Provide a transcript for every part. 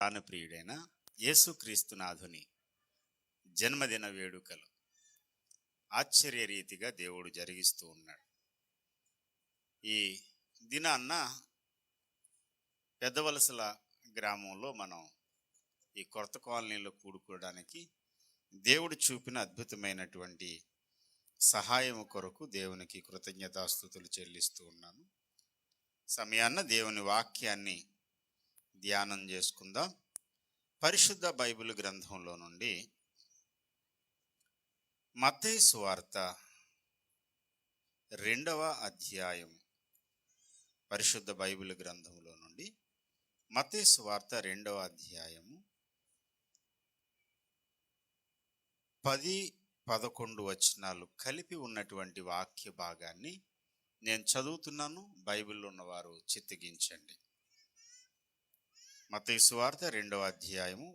ప్రాణప్రియుడైన యేసుక్రీస్తునాథుని జన్మదిన వేడుకలు ఆశ్చర్యరీతిగా దేవుడు జరిగిస్తూ ఉన్నాడు. ఈ దినాన్న పెద్దవలసల గ్రామంలో మనం ఈ కొత్త కాలనీలో కూడుకోవడానికి దేవుడు చూపిన అద్భుతమైనటువంటి సహాయం కొరకు దేవునికి కృతజ్ఞతాస్తుతులు చెల్లిస్తూ ఉన్నాను. సమయాన్న దేవుని వాక్యాన్ని ధ్యానం చేసుకుందాం. పరిశుద్ధ బైబిల్ గ్రంథంలో నుండి మత్తయి సువార్త 2వ అధ్యాయం. పరిశుద్ధ బైబిల్ గ్రంథంలో నుండి మత్తయి సువార్త 2వ అధ్యాయము 10-11 వచనాలు కలిపి ఉన్నటువంటి వాక్య భాగాన్ని నేను చదువుతున్నాను. బైబిల్లో ఉన్నవారు చిత్తగించండి. మత్తయి సువార్త 2వ అధ్యాయము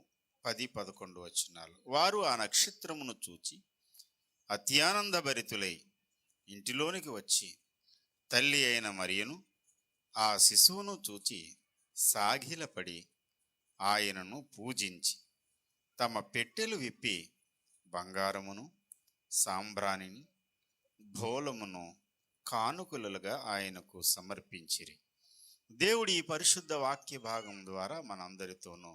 10-11 వచనాలు. వారు ఆ నక్షత్రమును చూచి అత్యానందభరితులై ఇంటిలోనికి వచ్చి తల్లి అయిన మరియను ఆ శిశువును చూచి సాగిలపడి ఆయనను పూజించి తమ పెట్టెలు విప్పి బంగారమును సాంబ్రాణిని ధూలమును కానుకలుగా ఆయనకు సమర్పించిరి. దేవుడు ఈ పరిశుద్ధ వాక్య భాగం ద్వారా మనందరితోనూ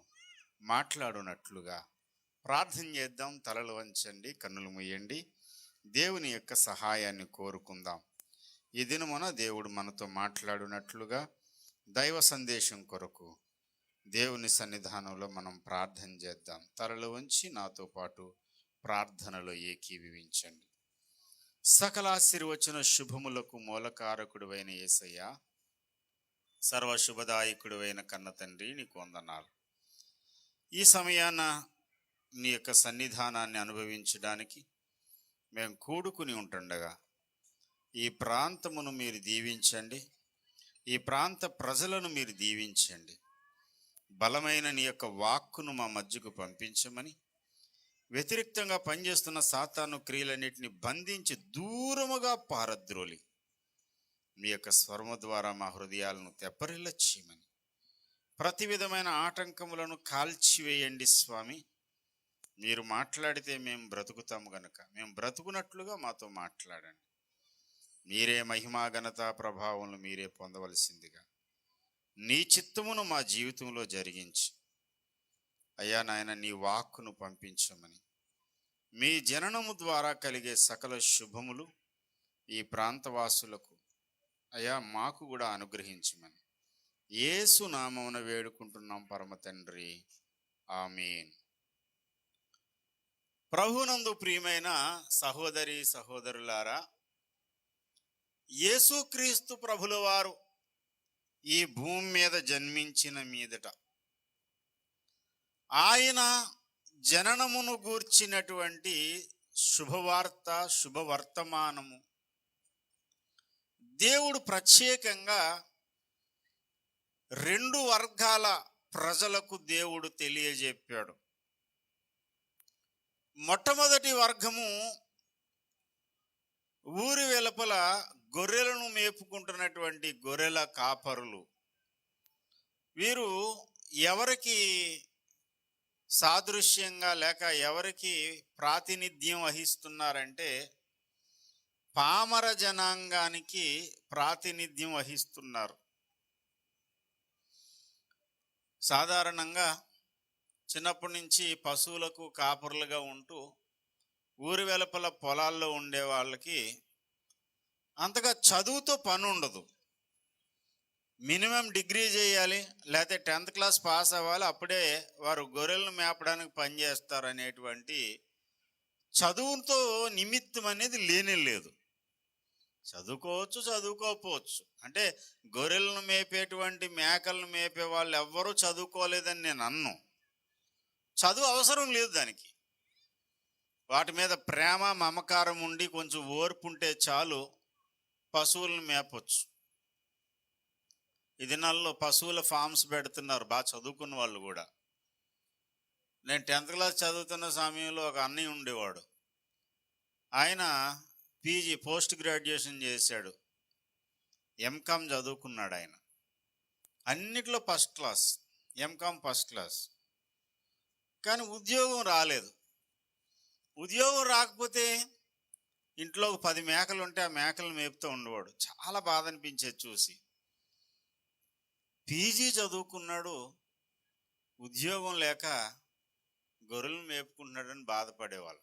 మాట్లాడునట్లుగా ప్రార్థన చేద్దాం. తలలు వంచండి, కన్నులు మూయండి, దేవుని యొక్క సహాయాన్ని కోరుకుందాం. ఈ దినమున దేవుడు మనతో మాట్లాడునట్లుగా దైవ సందేశం కొరకు దేవుని సన్నిధానంలో మనం ప్రార్థన చేద్దాం. తలలు వంచి నాతో పాటు ప్రార్థనలో ఏకీభవించండి. సకల ఆశీర్వచన శుభములకు మూలకారకుడువైన యేసయ్య, సర్వశుభదాయకుడువైన కన్న తండ్రి, నీకు వందనాలు. ఈ సమయాన నీ యొక్క సన్నిధానాన్ని అనుభవించడానికి మేము కూడుకుని ఉంటుండగా ఈ ప్రాంతమును మీరు దీవించండి, ఈ ప్రాంత ప్రజలను మీరు దీవించండి. బలమైన నీ యొక్క వాక్కును మా మధ్యకు పంపించమని, వ్యతిరేక్తంగా పనిచేస్తున్న సాతాను క్రియలన్నిటిని బంధించి దూరముగా పారద్రోలి మీ యొక్క స్వరము ద్వారా మా హృదయాలను తెప్పరిల్ల చేయమని, ప్రతి విధమైన ఆటంకములను కాల్చివేయండి స్వామి. మీరు మాట్లాడితే మేము బ్రతుకుతాము గనుక మేము బ్రతుకున్నట్లుగా మాతో మాట్లాడండి. మీరే మహిమా ఘనత ప్రభావములు మీరే పొందవలసిందిగా నీ చిత్తమును మా జీవితంలో జరిగించి, అయ్యా నాయన, నీ వాక్కును పంపించమని, మీ జననము ద్వారా కలిగే సకల శుభములు ఈ ప్రాంతవాసులకు అయ్యా మాకు కూడా అనుగ్రహించమని యేసు నామమున వేడుకుంటున్నాం పరమ తండ్రి, ఆమేన్. ప్రభునందు ప్రియమైన సహోదరి సహోదరులారా, యేసుక్రీస్తు ప్రభుల వారు ఈ భూమి మీద జన్మించిన మీదట ఆయన జననమును గూర్చినటువంటి శుభవార్త, శుభవర్తమానము దేవుడు ప్రత్యేకంగా 2 వర్గాల ప్రజలకు దేవుడు తెలియజెప్పాడు. మొట్టమొదటి వర్గము ఊరి వెలుపల గొర్రెలను మేపుకుంటున్నటువంటి గొర్రెల కాపరులు. వీరు ఎవరికి సాదృశ్యంగా లేక ఎవరికి ప్రాతినిధ్యం వహిస్తున్నారంటే పామర జనాంగానికి ప్రాతినిధ్యం వహిస్తున్నారు. సాధారణంగా చిన్నప్పటి నుంచి పశువులకు కాపరులుగా ఉంటూ ఊరి వెలుపల పొలాల్లో ఉండే వాళ్ళకి అంతగా చదువుతో పని ఉండదు. మినిమం డిగ్రీ చేయాలి, లేకపోతే 10th క్లాస్ పాస్ అవ్వాలి, అప్పుడే వారు గొర్రెలను మేపడానికి పనిచేస్తారు అనేటువంటి చదువుతో నిమిత్తం అనేది లేనే లేదు. చదువుకోవచ్చు, చదువుకోకపోవచ్చు. అంటే గొర్రెలను మేపేటువంటి మేకలను మేపే వాళ్ళు ఎవ్వరూ చదువుకోలేదని నేను అన్ను. చదువు అవసరం లేదు దానికి. వాటి మీద ప్రేమ మమకారం ఉండి కొంచెం ఓర్పు ఉంటే చాలు, పశువులను మేపొచ్చు. ఈ దినాల్లో పశువుల ఫార్మ్స్ పెడుతున్నారు, బాగా చదువుకున్న వాళ్ళు కూడా. నేను 10th క్లాస్ చదువుతున్న సమయంలో ఒక అన్నయ్య ఉండేవాడు. ఆయన పీజీ పోస్ట్ గ్రాడ్యుయేషన్ చేశాడు, ఎంకామ్ చదువుకున్నాడు. ఆయన అన్నిట్లో first class, MCom first class. కానీ ఉద్యోగం రాలేదు. ఉద్యోగం రాకపోతే ఇంట్లో ఒక 10 మేకలు ఉంటే ఆ మేకలను మేపుతూ ఉండేవాడు. చాలా బాధ అనిపించేది చూసి. పీజీ చదువుకున్నాడు, ఉద్యోగం లేక గొర్రెలు మేపుకుంటున్నాడని బాధపడేవాళ్ళు.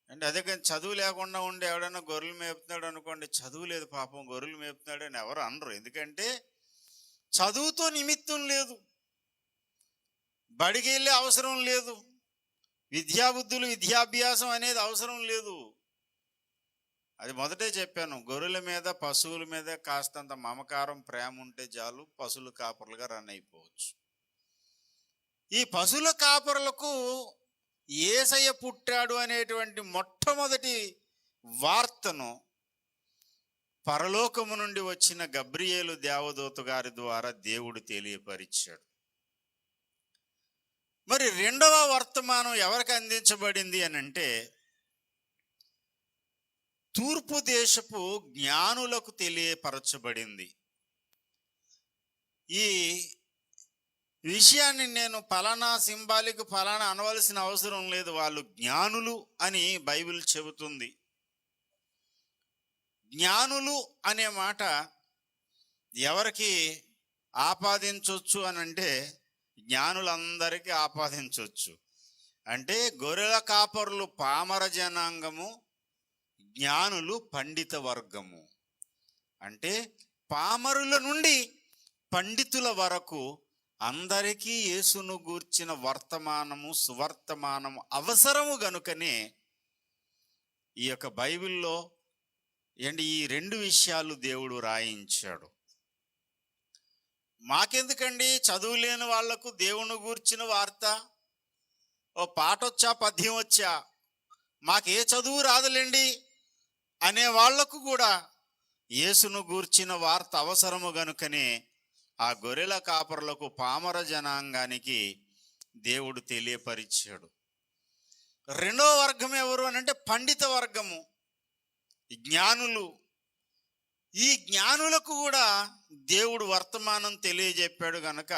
అంటే అదే కానీ చదువు లేకుండా ఉండి ఎవడన్నా గొర్రెలు మేపుతున్నాడు అనుకోండి, చదువు లేదు పాపం గొర్రెలు మేపుతున్నాడు అని ఎవరు అనరు. ఎందుకంటే చదువుతో నిమిత్తం లేదు, బడికి వెళ్ళే అవసరం లేదు, విద్యాబుద్ధులు విద్యాభ్యాసం అనేది అవసరం లేదు. అది మొదటే చెప్పాను, గొర్రెల మీద పశువుల మీద కాస్తంత మమకారం ప్రేమ ఉంటే చాలు, పశువుల కాపరులుగా రన్ అయిపోవచ్చు. ఈ పశువుల కాపరులకు యేసయ్య పుట్టాడు అనేటువంటి మొట్టమొదటి వార్తను పరలోకము నుండి వచ్చిన గబ్రియేలు దేవదూత గారి ద్వారా దేవుడు తెలియపరిచాడు. మరి రెండవ వర్తమానం ఎవరికి అందించబడింది అని అంటే, తూర్పు దేశపు జ్ఞానులకు తెలియపరచబడింది. ఈ విషయాన్ని నేను ఫలానా సింబాలిక్ ఫలానా అనవలసిన అవసరం లేదు, వాళ్ళు జ్ఞానులు అని బైబిల్ చెబుతుంది. జ్ఞానులు అనే మాట ఎవరికి ఆపాదించవచ్చు అని అంటే, జ్ఞానులందరికీ ఆపాదించవచ్చు. అంటే గొర్రెల కాపరులు పామర జనాంగము, జ్ఞానులు పండిత వర్గము. అంటే పామరుల నుండి పండితుల వరకు అందరికీ యేసును గూర్చిన వర్తమానము సువర్తమానము అవసరము గనుకనే ఈ యొక్క బైబిల్లో ఈ 2 విషయాలు దేవుడు రాయించాడు. మాకెందుకండి చదువు లేని వాళ్లకు దేవుని గూర్చిన వార్త, ఓ పాట వచ్చా పద్యం వచ్చా మాకే చదువు రాదులేండి అనే వాళ్లకు కూడా యేసును గూర్చిన వార్త అవసరము గనుకనే ఆ గొర్రెల కాపరులకు పామర జనాంగానికి దేవుడు తెలియపరిచాడు. రెండవ వర్గం ఎవరు అని అంటే పండిత వర్గము, జ్ఞానులు. ఈ జ్ఞానులకు కూడా దేవుడు వర్తమానం తెలియజెప్పాడు గనక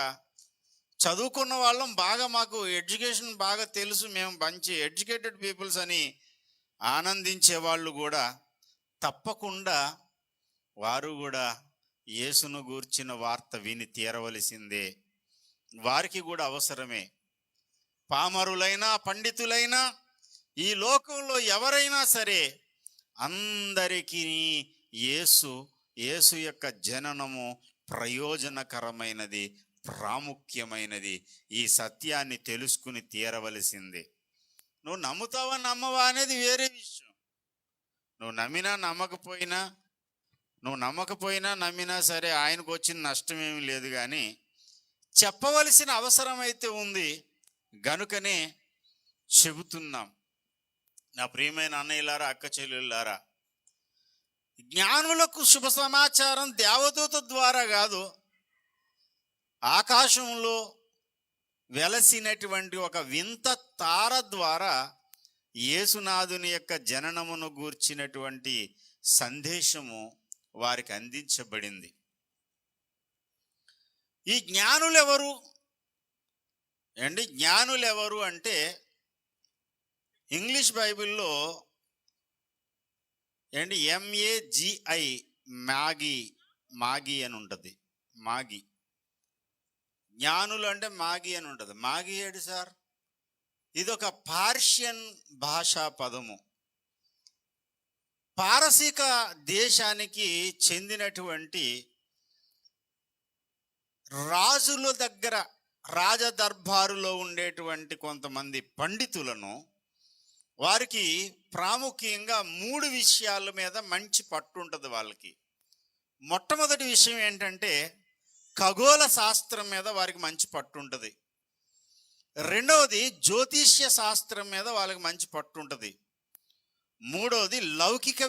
చదువుకున్న వాళ్ళం, బాగా మాకు ఎడ్యుకేషన్ బాగా తెలుసు, మేము మంచి ఎడ్యుకేటెడ్ పీపుల్స్ అని ఆనందించే వాళ్ళు కూడా తప్పకుండా వారు కూడా యేసును గూర్చిన వార్త విని తీరవలసిందే. వారికి కూడా అవసరమే. పామరులైనా పండితులైనా ఈ లోకంలో ఎవరైనా సరే అందరికీ యేసు యొక్క జననము ప్రయోజనకరమైనది, ప్రాముఖ్యమైనది. ఈ సత్యాన్ని తెలుసుకుని తీరవలసిందే. నువ్వు నమ్ముతావా నమ్మవా అనేది వేరే విషయం. నువ్వు నమ్మకపోయినా నమ్మినా సరే ఆయనకు వచ్చిన నష్టం ఏమీ లేదు. కానీ చెప్పవలసిన అవసరం అయితే ఉంది గనుకనే చెబుతున్నాం. నా ప్రియమైన అన్నయ్యలారా, అక్క చెల్లెళ్ళారా, జ్ఞానులకు శుభ సమాచారం దేవదూత ద్వారా కాదు, ఆకాశంలో వెలసినటువంటి ఒక వింత తార ద్వారా యేసునాథుని యొక్క జననమును గూర్చినటువంటి సందేశము వారికి అందించబడింది. ఈ జ్ఞానులు ఎవరు జ్ఞానులు ఎవరు అంటే, ఇంగ్లీష్ బైబిల్లో MAGI మాగి అని ఉంటుంది. మాగి జ్ఞానులు అంటే మాగి అని ఉంటుంది. మాగి ఏడు సార్, ఇదొక పార్షియన్ భాషా పదము. పారసీక దేశానికి చెందినటువంటి రాజుల దగ్గర రాజదర్బారులో ఉండేటువంటి కొంతమంది పండితులను, వారికి ప్రాముఖ్యంగా 3 విషయాల మీద మంచి పట్టు ఉంటుంది వాళ్ళకి. మొట్టమొదటి విషయం ఏంటంటే ఖగోళ శాస్త్రం మీద వారికి మంచి పట్టు ఉంటుంది. రెండవది జ్యోతిష్య శాస్త్రం మీద వాళ్ళకి మంచి పట్టు ఉంటుంది. మూడవది లౌకిక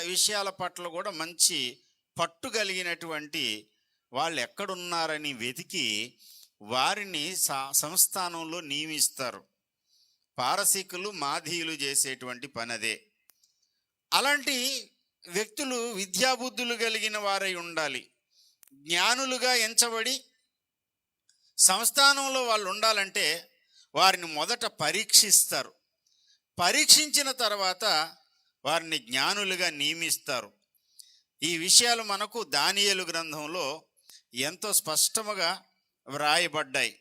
విషయాల పట్ల కూడా మంచి పట్టు కలిగినటువంటి వాళ్ళు ఎక్కడున్నారని వెతికి వారిని సంస్థానంలో నియమిస్తారు. పారసీకులు మాదీయులు చేసేటువంటి పనదే. అలాంటి వ్యక్తులు విద్యాబుద్ధులు కలిగిన వారై ఉండాలి. జ్ఞానులుగా ఎంచబడి సంస్థానంలో వాళ్ళు ఉండాలంటే వారిని మొదట పరీక్షిస్తారు. పరీక్షించిన తర్వాత వారిని జ్ఞానులుగా నియమిస్తారు. ఈ విషయాలు మనకు దానియేలు గ్రంథంలో ఎంతో స్పష్టముగా వ్రాయబడ్డాయి.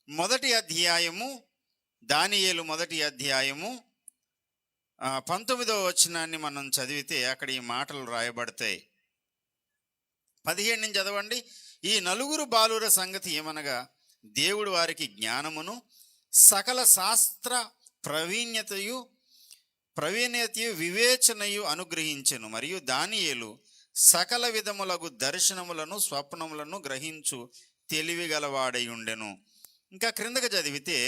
మొదటి అధ్యాయము, దానియేలు మొదటి అధ్యాయము 19వ వచనాన్ని మనం చదివితే అక్కడ ఈ మాటలు రాయబడతాయి. 17 నుంచి చదవండి. ఈ నలుగురు బాలుర సంగతి ఏమనగా, దేవుడు వారికి జ్ఞానమును సకల శాస్త్ర ప్రవీణ్యతయు వివేచనయు అనుగ్రహించెను. మరియు దానియేలు సకల విధములగు దర్శనములను స్వప్నములను గ్రహించు తెలివిగలవాడై ఉండెను. ఇంకా క్రిందకి చదివితే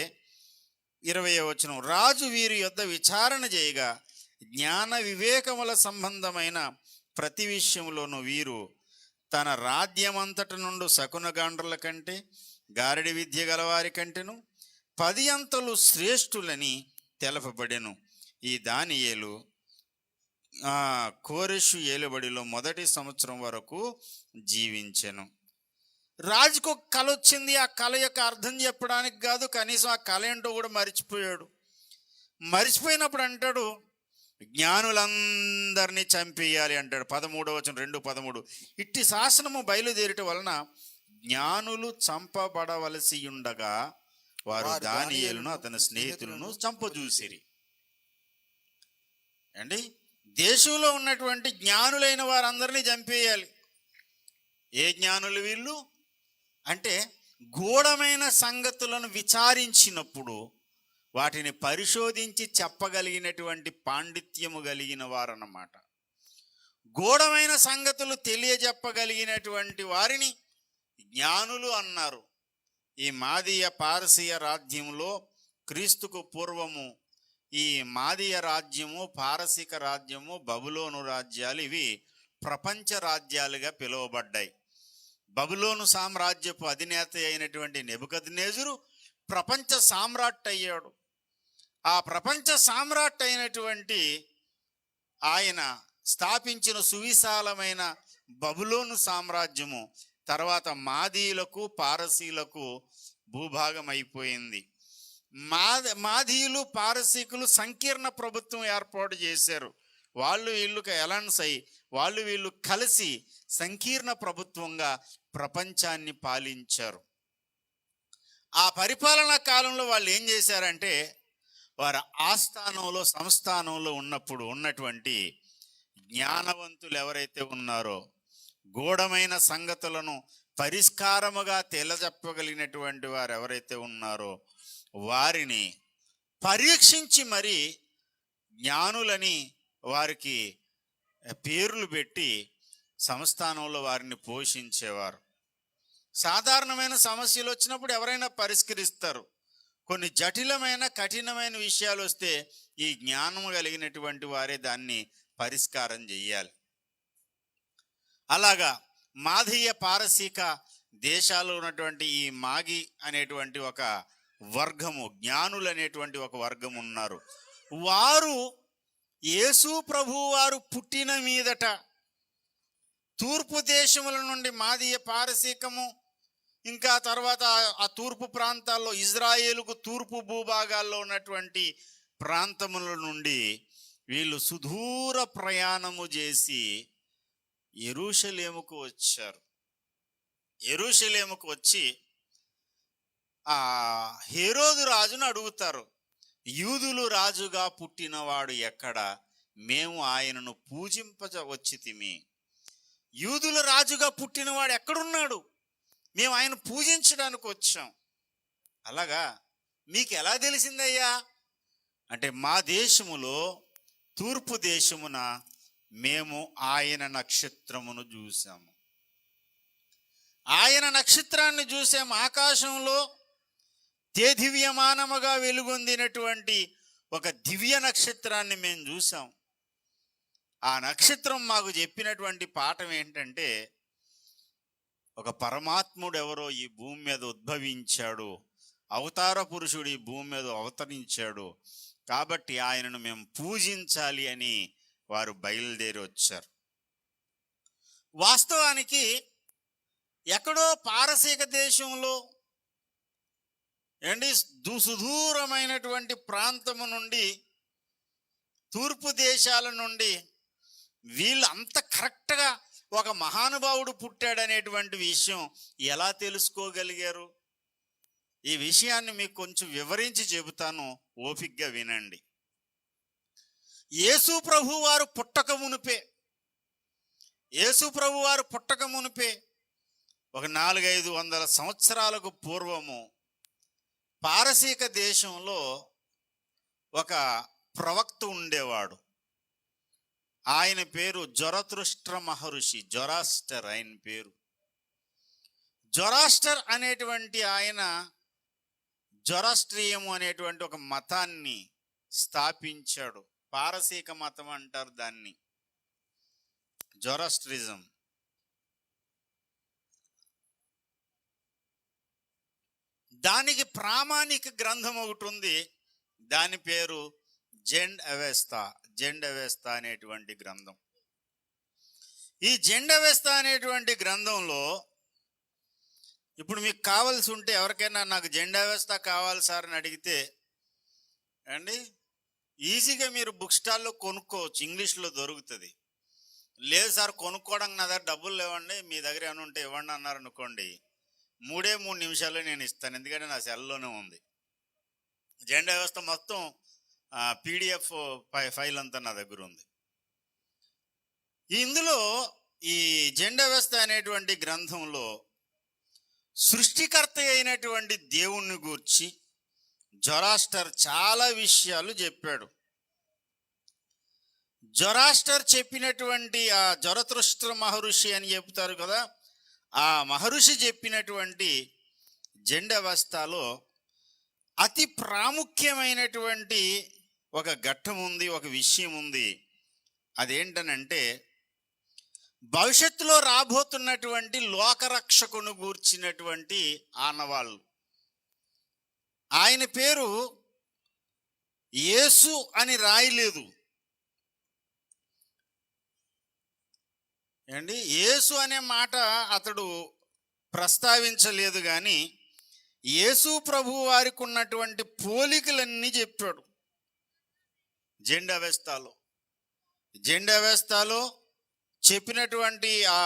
20వ వచనం, రాజు వీరి యొద్ద విచారణ చేయగా జ్ఞాన వివేకముల సంబంధమైన ప్రతి విషయంలోనూ వీరు తన రాజ్యమంతట నుండి శకునగాండ్రుల కంటే గారడి విద్య గలవారి కంటేను 10 అంతలు శ్రేష్ఠులని తెలపబడెను. ఈ దానియేలు కోరెషు ఏలుబడిలో మొదటి సంవత్సరం వరకు జీవించెను. రాజుకు ఒక కళ వచ్చింది. ఆ కళ యొక్క అర్థం చెప్పడానికి కాదు, కనీసం ఆ కళ ఏంటో కూడా మర్చిపోయాడు. మర్చిపోయినప్పుడు అంటాడు, జ్ఞానులందరినీ చంపేయాలి అంటాడు. 13వ వచనం 2:13, ఇట్టి శాసనము బయలుదేరట వలన జ్ఞానులు చంపబడవలసి ఉండగా వారు దానియేలును అతని స్నేహితులను చంపజూసిరి. అండి, దేశంలో ఉన్నటువంటి జ్ఞానులైన వారందరినీ చంపేయాలి. ఏ జ్ఞానులు వీళ్ళు అంటే, గూఢమైన సంగతులను విచారించినప్పుడు వాటిని పరిశోధించి చెప్పగలిగినటువంటి పాండిత్యము కలిగిన వారన్నమాట. గూఢమైన సంగతులు తెలియజెప్పగలిగినటువంటి వారిని జ్ఞానులు అన్నారు. ఈ మాదీయ పారసీయ రాజ్యంలో క్రీస్తుకు పూర్వము ఈ మాదీయ రాజ్యము, పారసీక రాజ్యము, బబులోను రాజ్యాలు ఇవి ప్రపంచ రాజ్యాలుగా పిలువబడ్డాయి. బబులోను సామ్రాజ్యపు అధినేత అయినటువంటి నెబుకద్నెజరు ప్రపంచ సామ్రాట్ అయ్యాడు. ఆ ప్రపంచ సామ్రాట్ అయినటువంటి ఆయన స్థాపించిన సువిశాలమైన బబులోను సామ్రాజ్యము తర్వాత మాదీయులకు పారసీలకు భూభాగం అయిపోయింది. మాదీయులు పారసీకులు సంకీర్ణ ప్రభుత్వం ఏర్పాటు చేశారు. వాళ్ళు వీళ్ళకి అలయన్స్ అయ్యి వాళ్ళు వీళ్ళు కలిసి సంకీర్ణ ప్రభుత్వంగా ప్రపంచాన్ని పాలించారు. ఆ పరిపాలనా కాలంలో వాళ్ళు ఏం చేశారంటే, వారి ఆస్థానంలో సంస్థానంలో ఉన్నటువంటి జ్ఞానవంతులు ఎవరైతే ఉన్నారో, గూఢమైన సంగతులను పరిష్కారముగా తెలియజెప్పగలిగినటువంటి వారు ఎవరైతే ఉన్నారో వారిని పరీక్షించి మరి జ్ఞానులని వారికి పేర్లు పెట్టి సంస్థానంలో వారిని పోషించేవారు. సాధారణమైన సమస్యలు వచ్చినప్పుడు ఎవరైనా పరిష్కరిస్తారు. కొన్ని జటిలమైన కఠినమైన విషయాలు వస్తే ఈ జ్ఞానం కలిగినటువంటి వారే దాన్ని పరిష్కారం చెయ్యాలి. అలాగా మాదీయ పారసీక దేశాల్లో ఉన్నటువంటి ఈ మాగి అనేటువంటి ఒక వర్గము, జ్ఞానులు అనేటువంటి ఒక వర్గం ఉన్నారు. వారు యేసు ప్రభువు వారు పుట్టిన మీదట తూర్పు దేశముల నుండి మాదీయ పారసీకము, ఇంకా తర్వాత ఆ తూర్పు ప్రాంతాల్లో ఇజ్రాయేలుకు తూర్పు భూభాగాల్లో ఉన్నటువంటి ప్రాంతముల నుండి వీళ్ళు సుదూర ప్రయాణము చేసి యెరూషలేముకు వచ్చారు. యెరూషలేముకు వచ్చి ఆ హేరోదు రాజును అడుగుతారు, యూదులు రాజుగా పుట్టినవాడు ఎక్కడ? మేము ఆయనను పూజింపవచ్చితిమి. యూదుల రాజుగా పుట్టినవాడు ఎక్కడున్నాడు? మేము ఆయన పూజించడానికి వచ్చాం. అలాగా మీకు ఎలా తెలిసిందయ్యా అంటే, మా దేశములో తూర్పు దేశమున మేము ఆయన నక్షత్రమును చూసాము. ఆయన నక్షత్రాన్ని చూసాము. ఆకాశంలో తేదివ్యమానముగా వెలుగొందినటువంటి ఒక దివ్య నక్షత్రాన్ని మేము చూసాం. ఆ నక్షత్రం మాకు చెప్పినటువంటి పాఠం ఏంటంటే, ఒక పరమాత్ముడు ఎవరో ఈ భూమి మీద ఉద్భవించాడు, అవతార పురుషుడు ఈ భూమి మీద అవతరించాడు, కాబట్టి ఆయనను మేము పూజించాలి అని వారు బయలుదేరి వచ్చారు. వాస్తవానికి ఎక్కడో పారసీక దేశంలో ఏంటి సుదూరమైనటువంటి ప్రాంతము నుండి, తూర్పు దేశాల నుండి వీళ్ళు అంత కరెక్ట్గా ఒక మహానుభావుడు పుట్టాడనేటువంటి విషయం ఎలా తెలుసుకోగలిగారు? ఈ విషయాన్ని మీకు కొంచెం వివరించి చెబుతాను, ఓపికగా వినండి. యేసు ప్రభు వారు పుట్టక మునిపే ఒక 400-500 సంవత్సరాలకు పూర్వము పారసీక దేశంలో ఒక ప్రవక్త ఉండేవాడు. ఆయన పేరు జరతుష్ట్ర మహర్షి, జొరాస్టర్ ఆయన పేరు. జొరాస్టర్ అనేటువంటి ఆయన జొరాస్ట్రియము అనేటువంటి ఒక మతాన్ని స్థాపించాడు. పారసీక మతం అంటారు దాన్ని, జొరాస్ట్రిజం. దానికి ప్రామాణిక గ్రంథం ఒకటి ఉంది, దాని పేరు జెండ్ అవెస్తా అనేటువంటి గ్రంథం. ఈ జెండ్ అవెస్తా అనేటువంటి గ్రంథంలో ఇప్పుడు మీకు కావాల్సి ఉంటే, ఎవరికైనా నాకు జెండ్ అవెస్తా కావాలి సార్ అని అడిగితే అండి ఈజీగా మీరు బుక్ స్టాల్లో కొనుక్కోవచ్చు, ఇంగ్లీష్లో దొరుకుతుంది. లేదు సార్ కొనుక్కోవడానికి నా దగ్గర డబ్బులు లేవండి, మీ దగ్గర ఏమైనా ఉంటే ఇవ్వండి అన్నారు అనుకోండి, 3 నిమిషాల్లో నేను ఇస్తాను, ఎందుకంటే నా సెల్లోనే ఉంది. జెండా వ్యవస్థ మొత్తం PDF ఫైల్ అంతా నా దగ్గర ఉంది. ఇందులో ఈ జెండా వ్యవస్థ అనేటువంటి గ్రంథంలో సృష్టికర్త అయినటువంటి దేవుణ్ణి గూర్చి జొరాస్టర్ చాలా విషయాలు చెప్పాడు. జొరాస్టర్ చెప్పినటువంటి ఆ జరతుష్ట్ర మహర్షి అని చెప్తారు కదా, ఆ మహర్షి చెప్పినటువంటి జెండా వ్యవస్థలో అతి ప్రాముఖ్యమైనటువంటి ఒక ఘట్టం ఉంది, ఒక విషయం ఉంది. అదేంటనంటే భవిష్యత్తులో రాబోతున్నటువంటి లోకరక్షకును గూర్చినటువంటి ఆనవాళ్ళు. ఆయన పేరు యేసు అని రాయలేదు ఏండి, యేసు అనే మాట అతడు ప్రస్తావించలేదు, కానీ యేసు ప్రభు వారికి ఉన్నటువంటి పోలికలన్నీ చెప్పాడు. జెండా వ్యవస్థలో చెప్పినటువంటి ఆ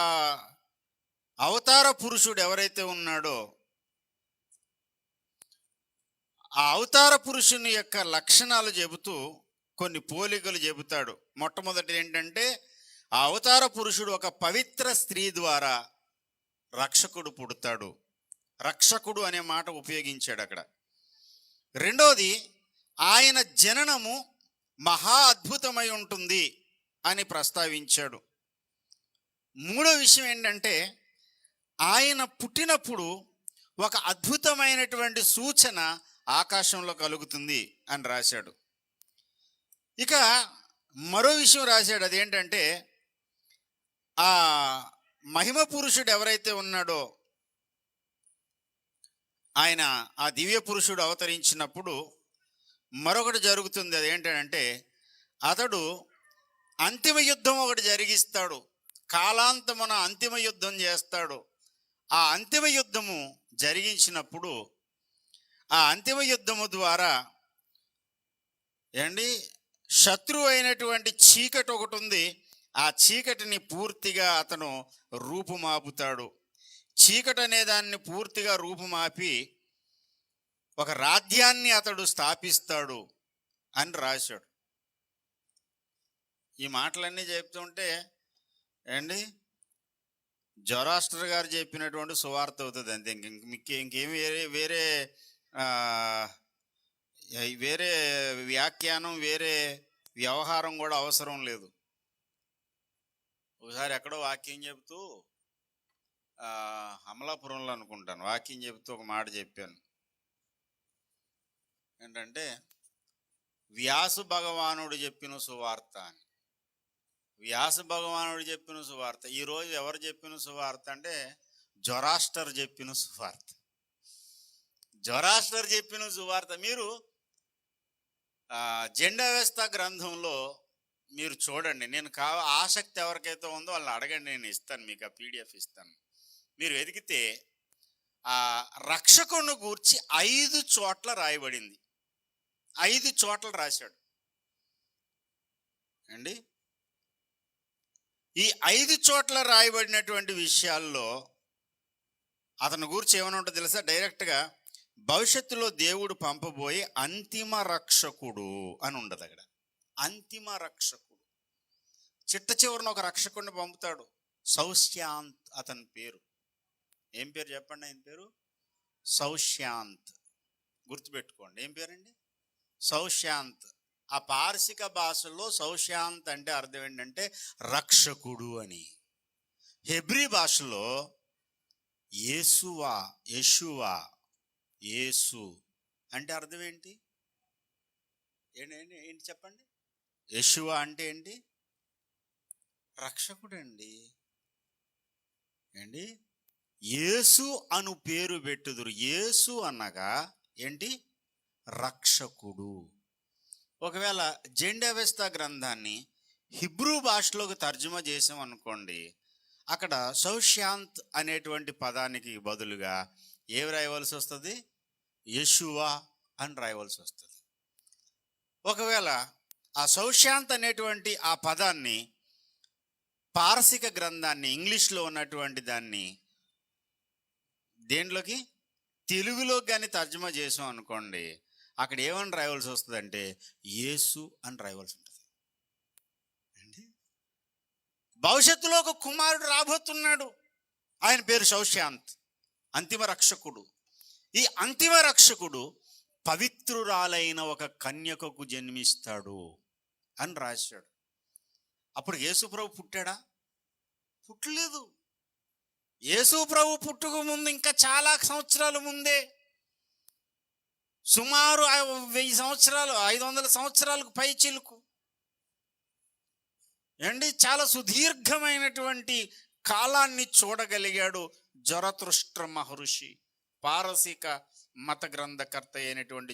అవతార పురుషుడు ఎవరైతే ఉన్నాడో, ఆ అవతార పురుషుని యొక్క లక్షణాలు చెబుతూ కొన్ని పోలికలు చెబుతాడు. మొట్టమొదటి ఏంటంటే, ఆ అవతార పురుషుడు ఒక పవిత్ర స్త్రీ ద్వారా రక్షకుడు పుడతాడు. రక్షకుడు అనే మాట ఉపయోగించాడు అక్కడ. రెండోది, ఆయన జననము మహా అద్భుతమై ఉంటుంది అని ప్రస్తావించాడు. మూడో విషయం ఏంటంటే, ఆయన పుట్టినప్పుడు ఒక అద్భుతమైనటువంటి సూచన ఆకాశంలో కలుగుతుంది అని రాశాడు. ఇక మరో విషయం రాశాడు, అదేంటంటే ఆ మహిమ పురుషుడు ఎవరైతే ఉన్నాడో, ఆయన ఆ దివ్య పురుషుడు అవతరించినప్పుడు మరొకటి జరుగుతుంది. అదేంటంటే అతడు అంతిమ యుద్ధం ఒకటి జరిగిస్తాడు, కాలాంతమున అంతిమ యుద్ధం చేస్తాడు. ఆ అంతిమ యుద్ధము జరిగించినప్పుడు ఆ అంతిమ యుద్ధము ద్వారా శత్రువు అయినటువంటి చీకటి ఒకటి ఉంది, ఆ చీకటిని పూర్తిగా అతను రూపుమాపుతాడు. చీకటి అనే దాన్ని పూర్తిగా రూపుమాపి ఒక రాజ్యాన్ని అతడు స్థాపిస్తాడు అని రాశాడు. ఈ మాటలన్నీ చెప్తుంటే జొరాస్టర్ గారు చెప్పినటువంటి సువార్త అవుతుంది అంతే. ఇంకేమి వేరే వ్యాఖ్యానం, వేరే వ్యవహారం కూడా అవసరం లేదు. ఒకసారి ఎక్కడో వాక్యం చెబుతూ, అమలాపురంలో అనుకుంటాను, వాక్యం చెబుతూ ఒక మాట చెప్పాను. ఏంటంటే వ్యాస భగవానుడు చెప్పిన సువార్త అని. వ్యాస భగవానుడు చెప్పిన సువార్త. ఈరోజు ఎవరు చెప్పిన సువార్త అంటే జొరాస్టర్ చెప్పిన సువార్త. జొరాస్టర్ చెప్పిన సువార్త మీరు జెండా వ్యవస్థ గ్రంథంలో మీరు చూడండి. నేను ఆసక్తి ఎవరికైతే ఉందో వాళ్ళని అడగండి, నేను ఇస్తాను, మీకు ఆ PDF ఇస్తాను. మీరు వెతికితే ఆ రక్షకుని గూర్చి 5 చోట్ల రాయబడింది. 5 చోట్ల రాశాడు అండి. ఈ 5 చోట్ల రాయబడినటువంటి విషయాల్లో అతని గురించి ఏమైనా ఉంటుందో తెలుసా? డైరెక్ట్గా భవిష్యత్తులో దేవుడు పంపబోయే అంతిమ రక్షకుడు అని ఉండదు అక్కడ. అంతిమ రక్షకుడు, చిట్ట చివరిన ఒక రక్షకుడిని పంపుతాడు. సౌశాంత్ అతని పేరు. ఏం పేరు చెప్పండి? ఆయన పేరు సౌశాంత్. గుర్తుపెట్టుకోండి, ఏం పేరండి? సౌశాంత్. ఆ పారసిక భాషలో సౌశాంత్ అంటే అర్థం ఏంటంటే రక్షకుడు అని. హెబ్రీ భాషలో యేసువా, యెషువా, యేసు అంటే అర్థం ఏంటి? ఏంటి చెప్పండి? యెషువా అంటే ఏంటి? రక్షకుడు అండి. ఏంటి? యేసు అను పేరు పెట్టుదురు. యేసు అనగా ఏంటి? రక్షకుడు. ఒకవేళ జెండెవెస్తా గ్రంథాన్ని హిబ్రూ భాషలోకి తర్జుమా చేసాం అనుకోండి, అక్కడ సౌశాంత్ అనేటువంటి పదానికి బదులుగా ఏమి రాయవలసి వస్తుంది? యెషువా అని రాయవలసి వస్తుంది. ఒకవేళ ఆ సౌశాంత్ అనేటువంటి ఆ పదాన్ని పారసిక గ్రంథాన్ని, ఇంగ్లీష్లో ఉన్నటువంటి దాన్ని దేంట్లోకి, తెలుగులోకి కానీ తర్జుమా చేసాం అనుకోండి, అక్కడ ఏమని రాయవలసి వస్తుంది అంటే యేసు అని రాయవలసి ఉంటుంది. భవిష్యత్తులో ఒక కుమారుడు రాబోతున్నాడు, ఆయన పేరు సౌశాంత్, అంతిమ రక్షకుడు. ఈ అంతిమ రక్షకుడు పవిత్రురాలైన ఒక కన్యకకు జన్మిస్తాడు అని రాశాడు. అప్పుడు యేసు ప్రభు పుట్టాడా? పుట్టలేదు. యేసు ప్రభు పుట్టుక ముందు ఇంకా చాలా సంవత్సరాల ముందే, సుమారు 1000 సంవత్సరాలు, 500 సంవత్సరాలకు పై చిలుకు అండి, చాలా సుదీర్ఘమైనటువంటి కాలాన్ని చూడగలిగాడు జరతుష్ట్ర మహర్షి, పారసీక మత గ్రంథకర్త అయినటువంటి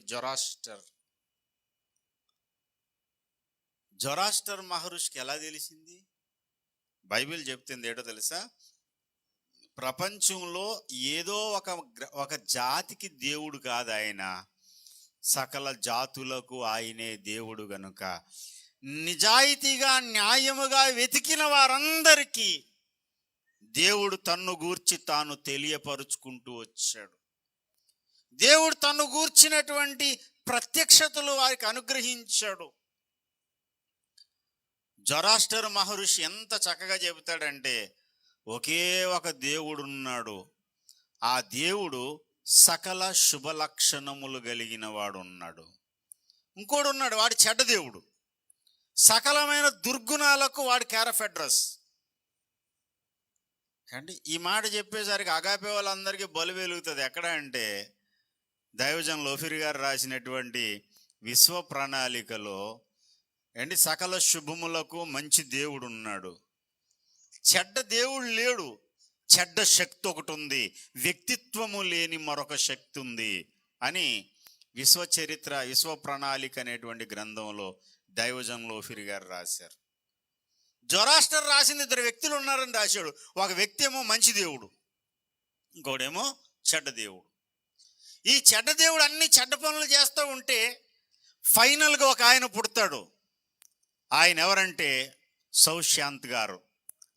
జొరాస్టర్ మహర్షికి ఎలా తెలిసింది? బైబిల్ చెప్తుంది ఏంటో తెలుసా? ప్రపంచంలో ఏదో ఒక జాతికి దేవుడు కాదు ఆయన, సకల జాతులకు ఆయనే దేవుడు గనుక నిజాయితీగా న్యాయముగా వెతికిన వారందరికీ దేవుడు తన్ను గూర్చి తాను తెలియపరుచుకుంటూ వచ్చాడు. దేవుడు తన్ను గూర్చినటువంటి ప్రత్యక్షతలు వారికి అనుగ్రహించాడు. జొరాస్టర్ మహర్షి ఎంత చక్కగా చెబుతాడంటే, ఒకే ఒక దేవుడు ఉన్నాడు, ఆ దేవుడు సకల శుభ లక్షణములు కలిగిన వాడు ఉన్నాడు. ఇంకోడు ఉన్నాడు, వాడి చెడ్డ దేవుడు, సకలమైన దుర్గుణాలకు వాడి క్యారఫ్ అడ్రస్. అంటే ఈ మాట చెప్పేసరికి అగాపే వాళ్ళందరికీ బలు వెలుగుతుంది. ఎక్కడ అంటే దైవజన్ లోఫిర్ గారు రాసినటువంటి విశ్వ ప్రణాళికలో ఏంటి, సకల శుభములకు మంచి దేవుడు ఉన్నాడు, చెడ్డ దేవుడు లేడు, చెడ్డ శక్తి ఒకటి ఉంది, వ్యక్తిత్వము లేని మరొక శక్తి ఉంది అని విశ్వ ప్రణాళిక అనేటువంటి గ్రంథంలో దైవజన్ లోఫిర్ గారు రాశారు. జొరాస్టర్ రాసింది 2 వ్యక్తులు ఉన్నారని రాశాడు. ఒక వ్యక్తి ఏమో మంచి దేవుడు, ఇంకోడేమో చెడ్డ దేవుడు. ఈ చెడ్డ దేవుడు అన్ని చెడ్డ పనులు చేస్తూ ఉంటే ఫైనల్గా ఒక ఆయన పుడతాడు. ఆయన ఎవరంటే సౌశాంత్ గారు,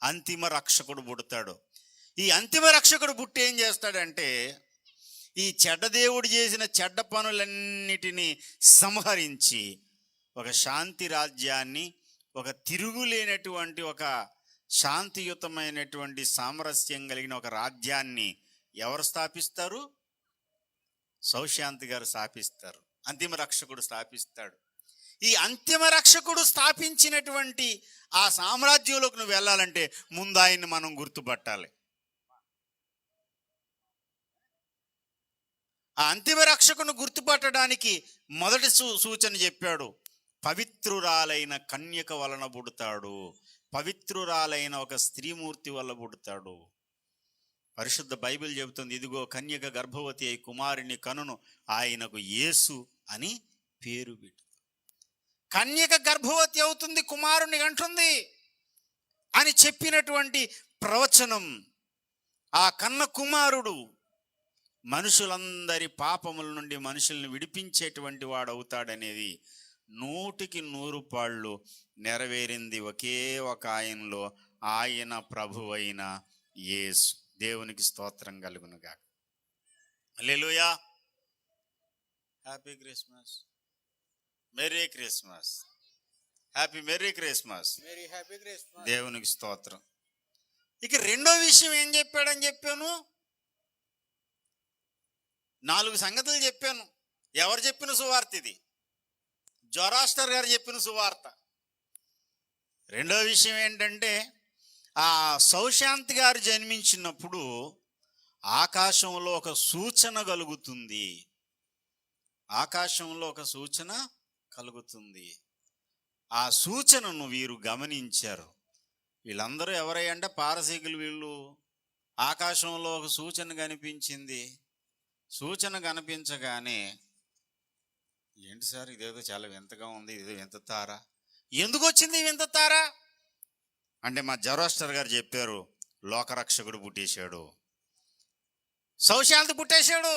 అంతిమ రక్షకుడు పుడతాడు. ఈ అంతిమ రక్షకుడు పుట్టి ఏం చేస్తాడంటే, ఈ చెడ్డ దేవుడు చేసిన చెడ్డ పనులన్నిటినీ సంహరించి ఒక శాంతి రాజ్యాన్ని, ఒక తిరుగులేనటువంటి, ఒక శాంతియుతమైనటువంటి సామరస్యం కలిగిన ఒక రాజ్యాన్ని ఎవరు స్థాపిస్తారు? సౌశాంత్ గారు స్థాపిస్తారు, అంతిమ రక్షకుడు స్థాపిస్తాడు. ఈ అంతిమ రక్షకుడు స్థాపించినటువంటి ఆ సామ్రాజ్యంలోకి నువ్వు వెళ్ళాలంటే ముందు ఆయన్ని మనం గుర్తుపట్టాలి. ఆ అంతిమ రక్షకుని గుర్తుపట్టడానికి మొదటి సూచన చెప్పాడు, పవిత్రురాలైన కన్యక వలన పుడతాడు, పవిత్రురాలైన ఒక స్త్రీమూర్తి వల్ల పుడతాడు. పరిశుద్ధ బైబిల్ చెబుతుంది, ఇదిగో కన్యక గర్భవతి అయి కుమారుని కనును, ఆయనకు యేసు అని పేరు పెట్టు. కన్యక గర్భవతి అవుతుంది, కుమారుని కంటుంది అని చెప్పినటువంటి ప్రవచనం, ఆ కన్న కుమారుడు మనుషులందరి పాపముల నుండి మనుషుల్ని విడిపించేటువంటి వాడు అవుతాడనేది 100% నెరవేరింది ఒకే ఒక ఆయనలో, ఆయన ప్రభువైన యేసు. దేవునికి స్తోత్రం కలుగునుగా. హల్లెలూయా. Happy Christmas, merry Christmas, merry Christmas. దేవునికి స్తోత్రం. ఇక రెండో విషయం ఏం చెప్పాడని చెప్పాను, 4 సంగతులు చెప్పాను. ఎవరు చెప్పిన సువార్త ఇది? జొరాస్టర్ గారు చెప్పిన సువార్త. రెండో విషయం ఏంటంటే, ఆ సౌశాంతి గారు జన్మించినప్పుడు ఆకాశంలో ఒక సూచన కలుగుతుంది. ఆకాశంలో ఒక సూచన కలుగుతుంది. ఆ సూచనను వీరు గమనించారు. వీళ్ళందరూ ఎవరయ్యంటే పారసీకులు. వీళ్ళు ఆకాశంలో ఒక సూచన కనిపించింది. సూచన కనిపించగానే, ఏంటి సార్ ఇదేదో చాలా వింతగా ఉంది, ఇదేదో వింత తార, ఎందుకు వచ్చింది వింత తార అంటే మా జొరాస్టర్ గారు చెప్పారు, లోకరక్షకుడు పుట్టేశాడు, సౌశాంతి పుట్టేశాడు.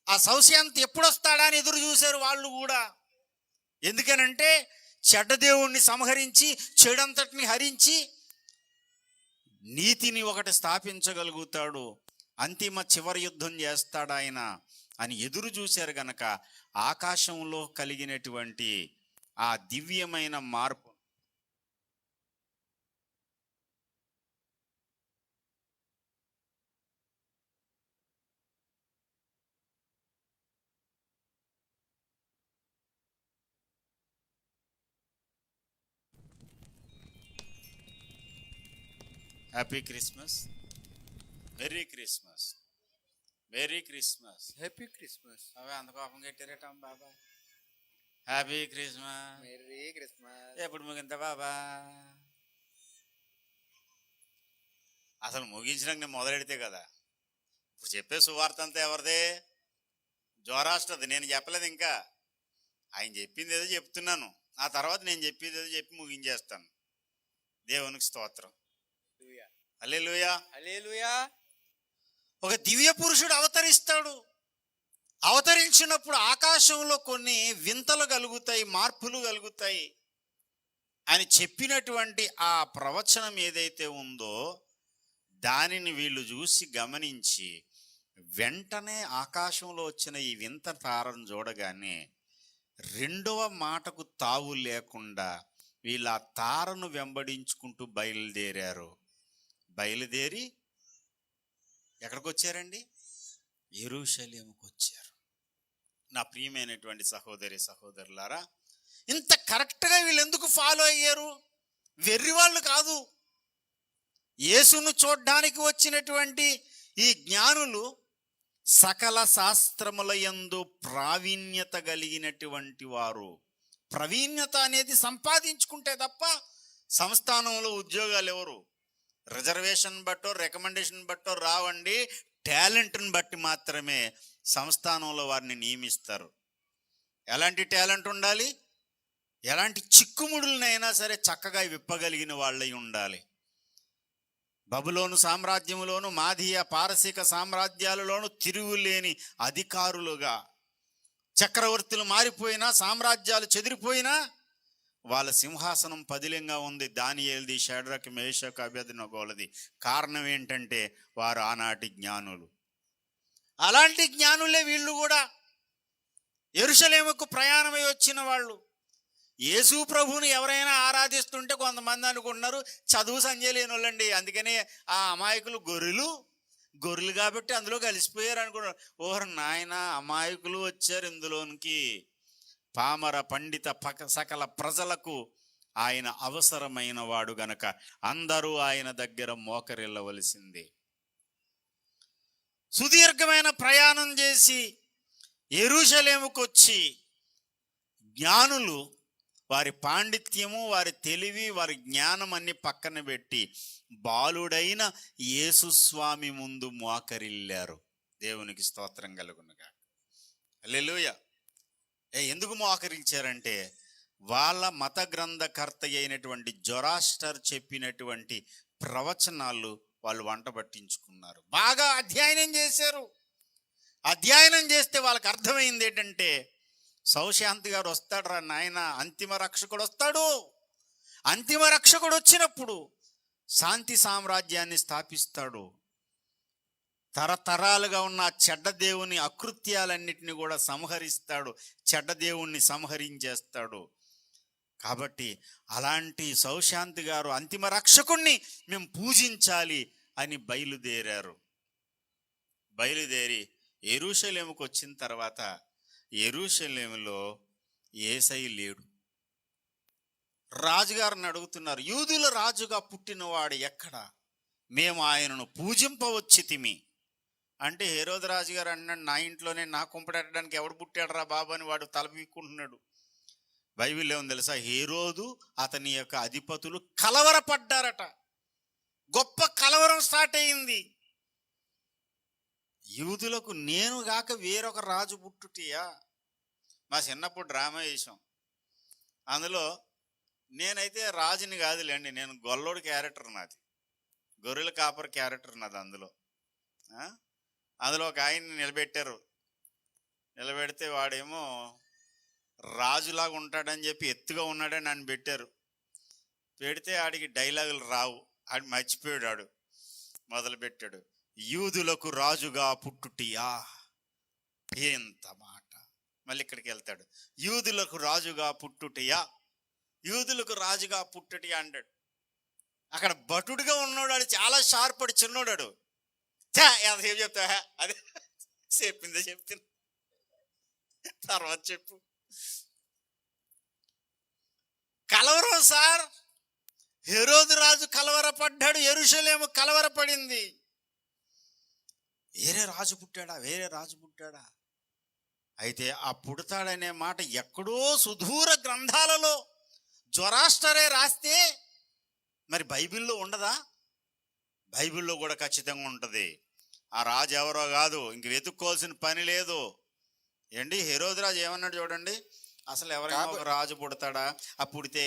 ఆ సౌశాంతి ఎప్పుడు వస్తాడా అని ఎదురు చూశారు వాళ్ళు కూడా. ఎందుకనంటే చెడ్డ దేవుణ్ణి సంహరించి చెడంతటిని హరించి నీతిని ఒకటి స్థాపించగలుగుతాడు, అంతిమ చివరి యుద్ధం చేస్తాడు ఆయన అని ఎదురు చూశారు గనక ఆకాశంలో కలిగినటువంటి ఆ దివ్యమైన మార్పు happy Christmas, merry Christmas, merry Christmas, happy Christmas. అవే అంత కోపం కట్టారట బాబా. Happy Christmas, merry Christmas. ఎప్పుడు ముగింత బాబా? అసలు ముగించడానికి నేను మొదలెడితే కదా. ఇప్పుడు చెప్పే సువార్త అంతా ఎవరిదే? జొరాస్టర్ది. నేను చెప్పలేదు ఇంకా. ఆయన చెప్పింది ఏదో చెప్తున్నాను, ఆ తర్వాత నేను చెప్పేది ఏదో చెప్పి ముగించేస్తాను. దేవునికి స్తోత్రం. హల్లెలూయా, హల్లెలూయా. ఒక దివ్య పురుషుడు అవతరిస్తాడు. అవతరించినప్పుడు ఆకాశంలో కొన్ని వింతలు కలుగుతాయి, మార్పులు కలుగుతాయి. ఆయన చెప్పినటువంటి ఆ ప్రవచనం ఏదైతే ఉందో దానిని వీళ్ళు చూసి గమనించి వెంటనే ఆకాశంలో వచ్చిన ఈ వింత తారను చూడగానే రెండవ మాటకు తావు లేకుండా వీళ్ళు ఆ తారను వెంబడించుకుంటూ బయలుదేరారు. బయలుదేరి ఎక్కడికి వచ్చారండి? యెరూషలేముకు వచ్చారు. నా ప్రియమైనటువంటి సహోదరి సహోదరులారా, ఇంత కరెక్ట్గా వీళ్ళు ఎందుకు ఫాలో అయ్యారు? వెర్రి వాళ్ళు కాదు. యేసును చూడ్డానికి వచ్చినటువంటి ఈ జ్ఞానులు సకల శాస్త్రముల యందు ప్రావీణ్యత కలిగినటువంటి వారు. ప్రవీణ్యత అనేది సంపాదించుకుంటే తప్ప సంస్థానంలో ఉద్యోగాలు ఎవరు రిజర్వేషన్ బట్టో రికమెండేషన్ బట్టో రావండి. టాలెంట్ని బట్టి మాత్రమే సంస్థానంలో వారిని నియమిస్తారు. ఎలాంటి టాలెంట్ ఉండాలి? ఎలాంటి చిక్కుముడులనైనా సరే చక్కగా విప్పగలిగిన వాళ్ళై ఉండాలి. బబులోను సామ్రాజ్యములోను మాదీయ పారసీక సామ్రాజ్యాలలోను తిరుగులేని అధికారులుగా, చక్రవర్తులు మారిపోయినా సామ్రాజ్యాలు చెదిరిపోయినా వాళ్ళ సింహాసనం పదిలంగా ఉంది. దానియేలుది, షడ్రక్, మేషక్, అబేద్నెగోలది. కారణం ఏంటంటే వారు ఆనాటి జ్ఞానులు. అలాంటి జ్ఞానులే వీళ్ళు కూడా. యెరూషలేముకు ప్రయాణమై వచ్చిన వాళ్ళు. యేసు ప్రభువుని ఎవరైనా ఆరాధిస్తుంటే కొంతమంది అనుకుంటున్నారు చదువు సంజయ్ లేని వాళ్ళండి, అందుకనే ఆ అమాయకులు గొర్రెలు కాబట్టి అందులో కలిసిపోయారు అనుకుంటున్నారు. ఓహర్ నాయన, అమాయకులు వచ్చారు ఇందులోనికి. పామర పండిత సకల ప్రజలకు ఆయన అవసరమైన వాడు గనక అందరూ ఆయన దగ్గర మోకరిల్లవలసింది. సుదీర్ఘమైన ప్రయాణం చేసి యెరూషలేముకు వచ్చి జ్ఞానులు వారి పాండిత్యము, వారి తెలివి, వారి జ్ఞానం అన్ని పక్కన పెట్టి బాలుడైన యేసుస్వామి ముందు మోకరిల్లారు. దేవునికి స్తోత్రం కలుగునుగా. హల్లెలూయా. ఎందుకు మోకరించారంటే వాళ్ళ మత గ్రంథకర్త అయినటువంటి జొరాస్టర్ చెప్పినటువంటి ప్రవచనాలు వాళ్ళు వంట పట్టించుకున్నారు, బాగా అధ్యయనం చేశారు. అధ్యయనం చేస్తే వాళ్ళకి అర్థమైంది ఏంటంటే, సౌశాంతి గారు వస్తాడు రా నాయన, అంతిమ రక్షకుడు వస్తాడు. అంతిమ రక్షకుడు వచ్చినప్పుడు శాంతి సామ్రాజ్యాన్ని స్థాపిస్తాడు. తరతరాలుగా ఉన్న చెడ్డ దేవుని అకృత్యాలన్నిటిని కూడా సంహరిస్తాడు, చెడ్డ దేవుణ్ణి సంహరించేస్తాడు. కాబట్టి అలాంటి సౌశాంతి గారు అంతిమ రక్షకుణ్ణి మేము పూజించాలి అని బయలుదేరి యెరూషలేముకు వచ్చిన తర్వాత యెరూషలేములో యేసయ్య లేడు. రాజుగారిని అడుగుతున్నారు, యూదుల రాజుగా పుట్టినవాడు ఎక్కడ? మేము ఆయనను పూజింపవచ్చితిమి అంటే హేరోదు రాజుగారు అన్నాడు, నా ఇంట్లోనే నా కుంపడెట్టడానికి ఎవడు పుట్టాడు రా బాబు అని వాడు తలపీక్కుంటున్నాడు. బైబిల్ ఏముంది తెలుసా? హేరోదు అతని యొక్క అధిపతులు కలవరపడ్డారట. గొప్ప కలవరం స్టార్ట్ అయింది. యూదులకు నేను గాక వేరొక రాజు పుట్టుటియా? మా చిన్నప్పుడు డ్రామా వేసాం. అందులో నేనైతే రాజుని కాదులేండి, నేను గొల్లోడు క్యారెక్టర్ నాది, గొర్రెల కాపర్ క్యారెక్టర్ నాది. అందులో ఒక ఆయన్ని నిలబెడితే వాడేమో రాజులాగా ఉంటాడని చెప్పి ఎత్తుగా ఉన్నాడని నన్ను పెట్టారు. పెడితే ఆడికి డైలాగులు రావు, ఆడి మర్చిపోయాడు. మొదలుపెట్టాడు, యూదులకు రాజుగా పుట్టుటియా? ఎంత మాట! మళ్ళీ ఇక్కడికి వెళ్తాడు, యూదులకు రాజుగా పుట్టుటియా, యూదులకు రాజుగా పుట్టుటియా అంటాడు. అక్కడ భటుడుగా ఉన్నాడు, ఆడు చాలా షార్పడు, చిన్నోడాడు. ఎంతసేపు చెప్తా? అదే చెప్పింది తర్వాత చెప్పు. కలవరం సార్, హెరోదు రాజు కలవరపడ్డాడు, యెరూషలేము కలవరపడింది. వేరే రాజు పుట్టాడా? అయితే ఆ పుడతాడనే మాట ఎక్కడో సుదూర గ్రంథాలలో జొరాస్టరే రాస్తే మరి బైబిల్లో ఉండదా? బైబిల్లో కూడా ఖచ్చితంగా ఉంటుంది. ఆ రాజు ఎవరో కాదు, ఇంక వెతుక్కోవాల్సిన పని లేదు. ఏంటి హెరోదు రాజు ఏమన్నాడు చూడండి, అసలు ఎవరైనా ఒక రాజు పుడతాడా? ఆ పుడితే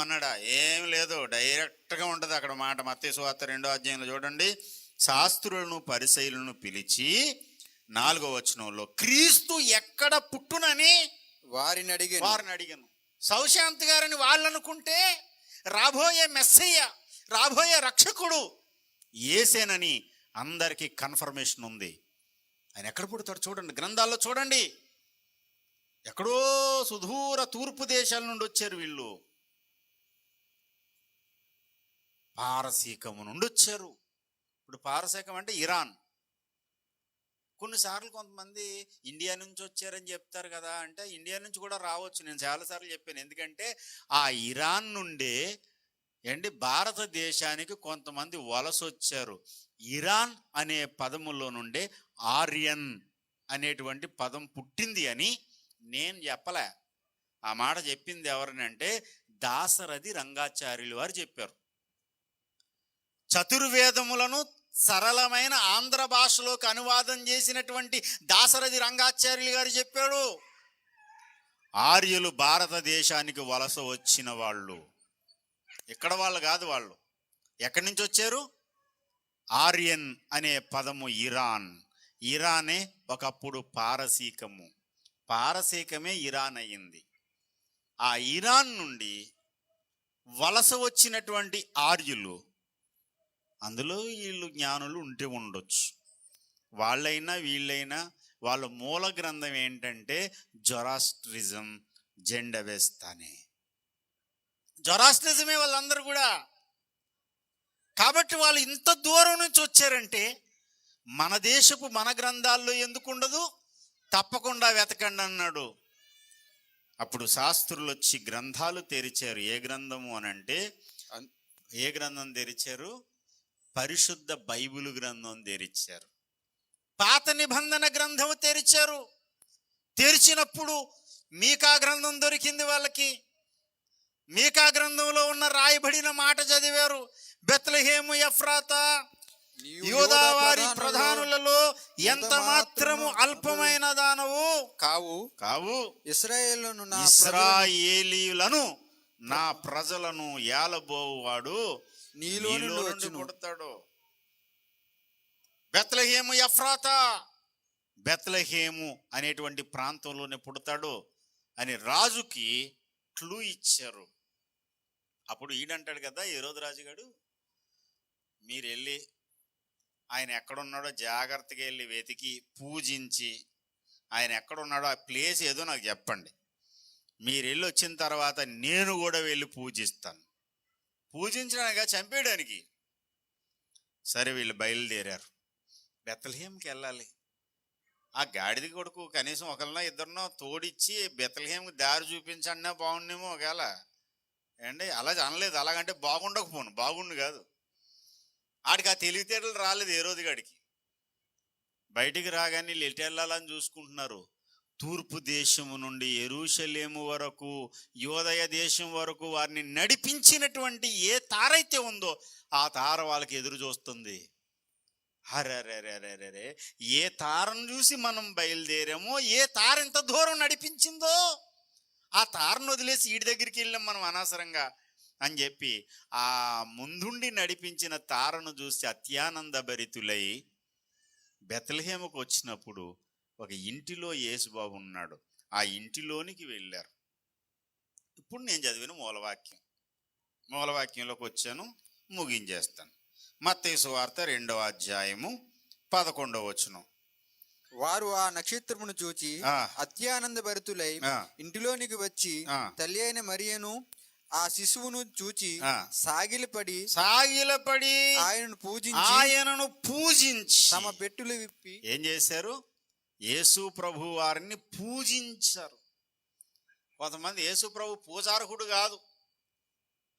అన్నాడా? ఏం లేదు, డైరెక్ట్గా ఉంటుంది అక్కడ మాట. మత్తయి సువార్త 2వ అధ్యాయంలో చూడండి, శాస్త్రులను పరిసయ్యులను పిలిచి 4వ వచనంలో క్రీస్తు ఎక్కడ పుట్టునని వారిని అడిగాను. సౌశాంతి గారని వాళ్ళు అనుకుంటే రాబోయే మెస్సయ్య, రాబోయే రక్షకుడు యేసేనని అందరికీ కన్ఫర్మేషన్ ఉంది. ఆయన ఎక్కడ పుడతాడు చూడండి, గ్రంథాల్లో చూడండి. ఎక్కడో సుదూర తూర్పు దేశాల నుండి వచ్చారు వీళ్ళు, పారసీకము నుండి వచ్చారు. ఇప్పుడు పారసీకం అంటే ఇరాన్. కొన్నిసార్లు కొంతమంది ఇండియా నుంచి వచ్చారని చెప్తారు కదా, అంటే ఇండియా నుంచి కూడా రావచ్చు. నేను చాలాసార్లు చెప్పాను. ఎందుకంటే ఆ ఇరాన్ నుండే భారతదేశానికి కొంతమంది వలస వచ్చారు. ఇరాన్ అనే పదములో నుండే ఆర్యన్ అనేటువంటి పదం పుట్టింది అని నేను చెప్పలే. ఆ మాట చెప్పింది ఎవరనంటే దాశరథి రంగాచార్యులు వారు చెప్పారు. చతుర్వేదములను సరళమైన ఆంధ్ర భాషలోకి అనువాదం చేసినటువంటి దాశరథి రంగాచార్యులు గారు చెప్పాడు, ఆర్యులు భారతదేశానికి వలస వచ్చిన వాళ్ళు. ఇక్కడ వాళ్ళు కాదు, వాళ్ళు ఎక్కడి నుంచి వచ్చారు? ఆర్యన్ అనే పదము ఇరానే ఒకప్పుడు పారసీకము, పారసీకమే ఇరాన్ అయ్యింది. ఆ ఇరాన్ నుండి వలస వచ్చినటువంటి ఆర్యులు, అందులో వీళ్ళు జ్ఞానులు ఉంటే ఉండొచ్చు, వాళ్ళైనా వీళ్ళైనా వాళ్ళ మూల గ్రంథం ఏంటంటే జొరాస్ట్రిజం, జెండవెస్తానే. జొరాస్ట్రిజమే వాళ్ళందరూ కూడా. కాబట్టి వాళ్ళు ఇంత దూరం నుంచి వచ్చారంటే మన దేశపు మన గ్రంథాల్లో ఎందుకు ఉండదు? తప్పకుండా వెతకండి అన్నాడు. అప్పుడు శాస్త్రులు వచ్చి గ్రంథాలు తెరిచారు. ఏ గ్రంథము అనంటే ఏ గ్రంథం తెరిచారు? పరిశుద్ధ బైబిల్ గ్రంథం తెరిచారు. పాత నిబంధన గ్రంథము తెరిచారు. తెరిచినప్పుడు మీకా గ్రంథం దొరికింది వాళ్ళకి. మీకా గ్రంథంలో ఉన్న రాయబడిన మాట చదివారు. బెత్లెహేము ఎఫ్రాతా, యూదా వారి ప్రధానులలో ఎంత మాత్రము అల్పమైన దానవు కావు. ఇశ్రాయేలీయులను నా ప్రజలను ఏలబోవాడు నీలో నుండి పుడతాడు. బెత్లెహేము ఎఫ్రాతా, బెత్లెహేము అనేటువంటి ప్రాంతంలోనే పుడతాడు అని రాజుకి క్లూ ఇచ్చారు. అప్పుడు ఈడంటాడు కదా హేరోదు రాజుగాడు, మీరు వెళ్ళి ఆయన ఎక్కడున్నాడో జాగ్రత్తగా వెళ్ళి వెతికి పూజించి ఆయన ఎక్కడున్నాడో ఆ ప్లేస్ ఏదో నాకు చెప్పండి, మీరు వెళ్ళి వచ్చిన తర్వాత నేను కూడా వెళ్ళి పూజిస్తాను. పూజించడానికి చంపేయడానికి. సరే వీళ్ళు బయలుదేరారు. బెత్లెహేంకి వెళ్ళాలి. ఆ గాడిద కొడుకు కనీసం ఒకరినో ఇద్దరినో తోడిచ్చి బెత్లెహేంకి దారి చూపించన్నా బాగుండేమో. ఒకవేళ ఏండి అలా అనలేదు, అలాగంటే బాగుండకపోను, బాగుండు కాదు. ఆడికి ఆ తెలివితేటలు రాలేదు హేరోదు గాడికి. బయటికి రాగానే వీళ్ళు ఎటు వెళ్ళాలని చూసుకుంటున్నారు. తూర్పు దేశము నుండి యెరూషలేము వరకు, యోదయ దేశం వరకు వారిని నడిపించినటువంటి ఏ తారైతే ఉందో ఆ తార వాళ్ళకి ఎదురు చూస్తుంది. హరే, ఏ తారను చూసి మనం బయలుదేరామో, ఏ తార ఇంత దూరం నడిపించిందో ఆ తారను వదిలేసి వీడి దగ్గరికి వెళ్ళాం మనం అనవసరంగా అని చెప్పి ఆ ముందుండి నడిపించిన తారను చూసి అత్యానంద భరితులై బెత్లెహేముకు వచ్చినప్పుడు ఒక ఇంటిలో యేసుబాబు ఉన్నాడు. ఆ ఇంటిలోనికి వెళ్ళారు. ఇప్పుడు నేను చదివిన మూలవాక్యంలోకి వచ్చాను, ముగించేస్తాను. మత్తయి సువార్త 2వ అధ్యాయము 11వ వచనం. వారు ఆ నక్షత్రమును చూచి అత్యానంద భరితులై ఇంటిలోనికి వచ్చి తల్లి అయిన మరియను ఆ శిశువును చూచి సాగిలపడి ఆయనను పూజించి తమ పెట్టులు విప్పి ఏం చేశారు? యేసు ప్రభు వారిని పూజించారు. కొంతమంది యేసు ప్రభు పూజార్హుడు కాదు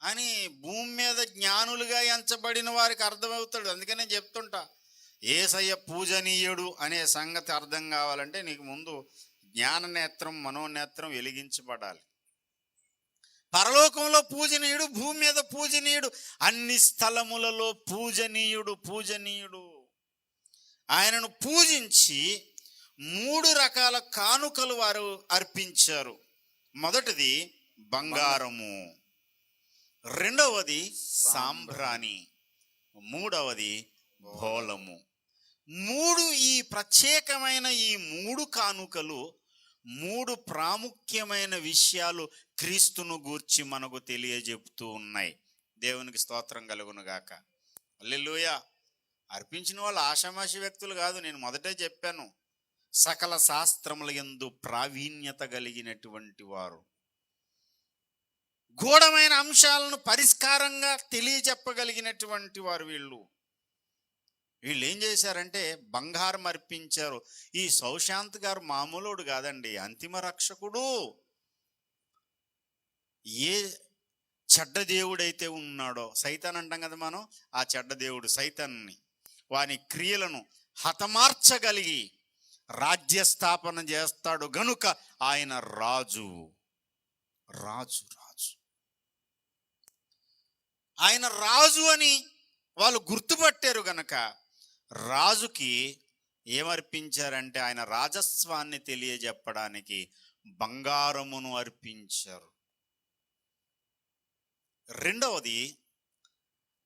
అని భూమి మీద జ్ఞానులుగా ఎంచబడిన వారికి అర్థమవుతాడు. అందుకనే చెప్తుంటా, యేసయ్య పూజనీయుడు అనే సంగతి అర్థం కావాలంటే నీకు ముందు జ్ఞాననేత్రం మనోనేత్రం వెలిగించబడాలి. పరలోకంలో పూజనీయుడు, భూమి మీద పూజనీయుడు, అన్ని స్థలములలో పూజనీయుడు. ఆయనను పూజించి 3 రకాల కానుకలు వారు అర్పించారు. మొదటిది బంగారము, రెండవది సాంబ్రాణి, మూడవది బోళము. ఈ ప్రత్యేకమైన ఈ 3 కానుకలు 3 ప్రాముఖ్యమైన విషయాలు క్రీస్తును గూర్చి మనకు తెలియజెప్తూ ఉన్నాయి. దేవునికి స్తోత్రం కలుగునుగాక. హల్లెలూయా. అర్పించిన వాళ్ళు ఆషామాషి వ్యక్తులు కాదు. నేను మొదటే చెప్పాను, సకల శాస్త్రముల యందు ప్రావీణ్యత కలిగినటువంటి వారు, గూఢమైన అంశాలను పరిష్కారంగా తెలియజెప్పగలిగినటువంటి వారు. వీళ్ళు ఏం చేశారంటే బంగారం అర్పించారు. ఈ సౌశాంత్ గారు మామూలుడు కాదండి, అంతిమ రక్షకుడు. ఏ చెడ్డ దేవుడైతే ఉన్నాడో, సైతాన్ అంటాం కదా మనం, ఆ చెడ్డ దేవుడు సైతాన్ని, వాని క్రియలను హతమార్చగలిగి రాజ్యస్థాపన చేస్తాడు గనుక ఆయన రాజు. ఆయన రాజు అని వాళ్ళు గుర్తుపట్టారు గనక రాజుకి ఏమర్పించారంటే ఆయన రాజస్వాన్ని తెలియజెప్పడానికి బంగారమును అర్పించారు. రెండవది,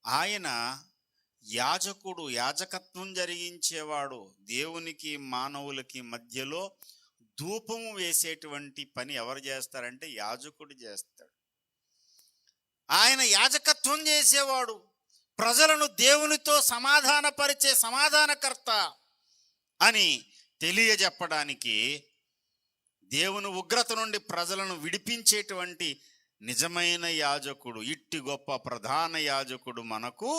ఆయన యాజకుడు, యాజకత్వం జరిగించేవాడు. దేవునికి మానవులకి మధ్యలో ధూపము వేసేటువంటి పని ఎవరు చేస్తారంటే యాజకుడు చేస్తాడు. ఆయన యాజకత్వం చేసేవాడు, ప్రజలను దేవునితో సమాధానపరిచే సమాధానకర్త అని తెలియజెప్పడానికి, దేవుని ఉగ్రత నుండి ప్రజలను విడిపించేటువంటి నిజమైన యాజకుడు, ఇట్టి గొప్ప ప్రధాన యాజకుడు మనకు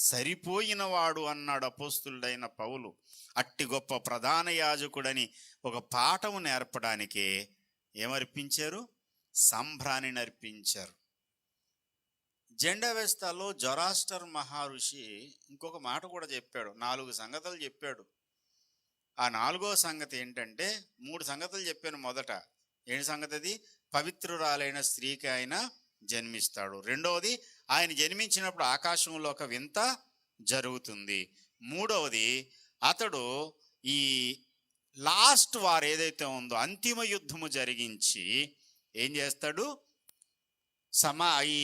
సరిపోయినవాడు అన్నాడు అపోస్తులుడైన పౌలు. అట్టి గొప్ప ప్రధాన యాజకుడని ఒక పాఠము నేర్పడానికే ఏమర్పించారు? సాంబ్రాణిని అర్పించారు. జెండా వేస్తాలో జొరాస్టర్ మహర్షి ఇంకొక మాట కూడా చెప్పాడు, 4 సంగతులు చెప్పాడు. ఆ 4వ సంగతి ఏంటంటే, 3 సంగతులు చెప్పాను మొదట. ఏంటి సంగతి అది? పవిత్రురాలైన స్త్రీకి ఆయన జన్మిస్తాడు. రెండవది, ఆయన జన్మించినప్పుడు ఆకాశంలో ఒక వింత జరుగుతుంది. మూడవది, అతడు ఈ లాస్ట్ వార్ ఏదైతే ఉందో అంతిమ యుద్ధము జరిగించి ఏం చేస్తాడు? ఈ